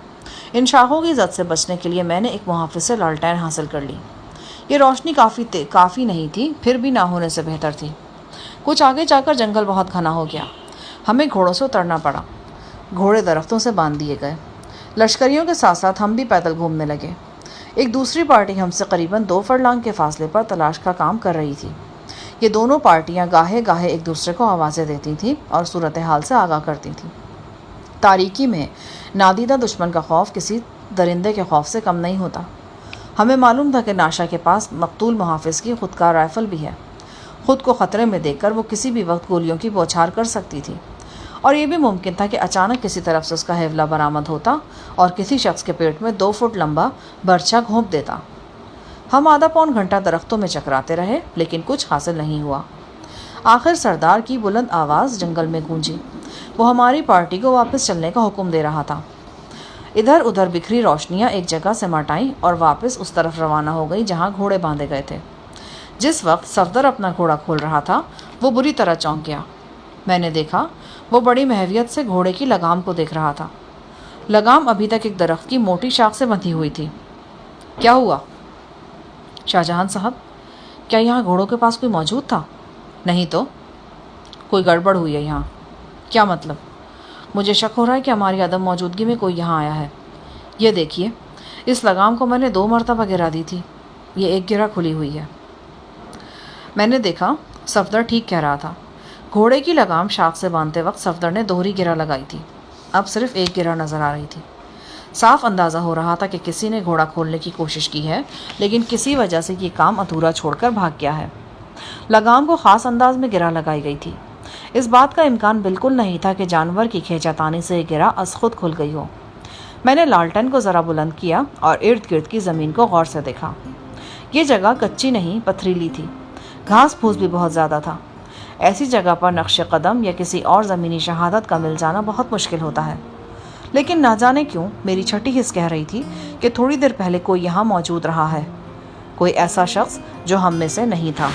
ان شاخوں کی زد سے بچنے کے لیے میں نے ایک محافظ سے لالٹین حاصل کر لی۔ یہ روشنی کافی نہیں تھی، پھر بھی نہ ہونے سے بہتر تھی۔ کچھ آگے جا کر جنگل بہت گھنا ہو گیا۔ ہمیں گھوڑوں سے اترنا پڑا۔ گھوڑے درختوں سے باندھ دیے گئے۔ لشکریوں کے ساتھ ساتھ ہم بھی پیدل گھومنے لگے۔ ایک دوسری پارٹی ہم سے قریباً 2 فرلانگ کے فاصلے پر تلاش کا کام کر رہی تھی۔ یہ دونوں پارٹیاں گاہے گاہے ایک دوسرے کو آوازیں دیتی تھیں اور صورتحال سے آگاہ کرتی تھیں۔ تاریکی میں نادیدہ دشمن کا خوف کسی درندے کے خوف سے کم نہیں ہوتا۔ ہمیں معلوم تھا کہ ناشا کے پاس مقتول محافظ کی خودکار رائفل بھی ہے۔ خود کو خطرے میں دیکھ کر وہ کسی بھی وقت گولیوں کی بوچھار کر سکتی تھی، اور یہ بھی ممکن تھا کہ اچانک کسی طرف سے اس کا حوالہ برآمد ہوتا اور کسی شخص کے پیٹ میں 2 فٹ لمبا برچھا گھونپ دیتا۔ ہم آدھا پون گھنٹہ درختوں میں چکراتے رہے، لیکن کچھ حاصل نہیں ہوا۔ آخر سردار کی بلند آواز جنگل میں گونجی۔ وہ ہماری پارٹی کو واپس چلنے کا حکم دے رہا تھا۔ ادھر ادھر بکھری روشنیاں ایک جگہ سے مٹ آئیں اور واپس اس طرف روانہ ہو گئی جہاں گھوڑے باندھے گئے تھے۔ جس وقت صفدر اپنا گھوڑا کھول رہا تھا، وہ بری طرح چونک گیا۔ میں نے دیکھا وہ بڑی محویت سے گھوڑے کی لگام کو دیکھ رہا تھا۔ لگام ابھی تک ایک درخت کی موٹی شاخ سے بندھی ہوئی تھی۔ کیا ہوا؟ شاہجہان صاحب، کیا یہاں گھوڑوں کے پاس کوئی موجود تھا؟ نہیں تو؟ کوئی گڑبڑ ہوئی ہے یہاں۔ کیا مطلب؟ مجھے شک ہو رہا ہے کہ ہماری عدم موجودگی میں کوئی یہاں آیا ہے۔ یہ دیکھیے، اس لگام کو میں نے 2 مرتبہ گرا دی تھی، یہ ایک گرہ کھلی ہوئی ہے۔ میں نے دیکھا صفدر ٹھیک کہہ رہا تھا۔ گھوڑے کی لگام شاخ سے باندھتے وقت صفدر نے 2 گرہ لگائی تھی، اب صرف ایک گرہ نظر آ رہی تھی۔ صاف اندازہ ہو رہا تھا کہ کسی نے گھوڑا کھولنے کی کوشش کی ہے، لیکن کسی وجہ سے یہ کام ادھورا چھوڑ کر بھاگ گیا ہے۔ لگام کو خاص انداز میں گرہ لگائی گئی تھی۔ اس بات کا امکان بالکل نہیں تھا کہ جانور کی کھینچا تانی سے یہ گرہ از خود کھل گئی ہو۔ میں نے لالٹن کو ذرا بلند کیا اور ارد گرد کی زمین کو غور سے دیکھا۔ یہ جگہ کچی نہیں، پتھریلی تھی۔ گھاس پھوس بھی بہت زیادہ تھا۔ ایسی جگہ پر نقش قدم یا کسی اور زمینی شہادت کا مل جانا بہت مشکل ہوتا ہے، لیکن نہ جانے کیوں میری چھٹی حس کہہ رہی تھی کہ تھوڑی دیر پہلے کوئی یہاں موجود رہا ہے، کوئی ایسا شخص جو ہم میں سے نہیں تھا۔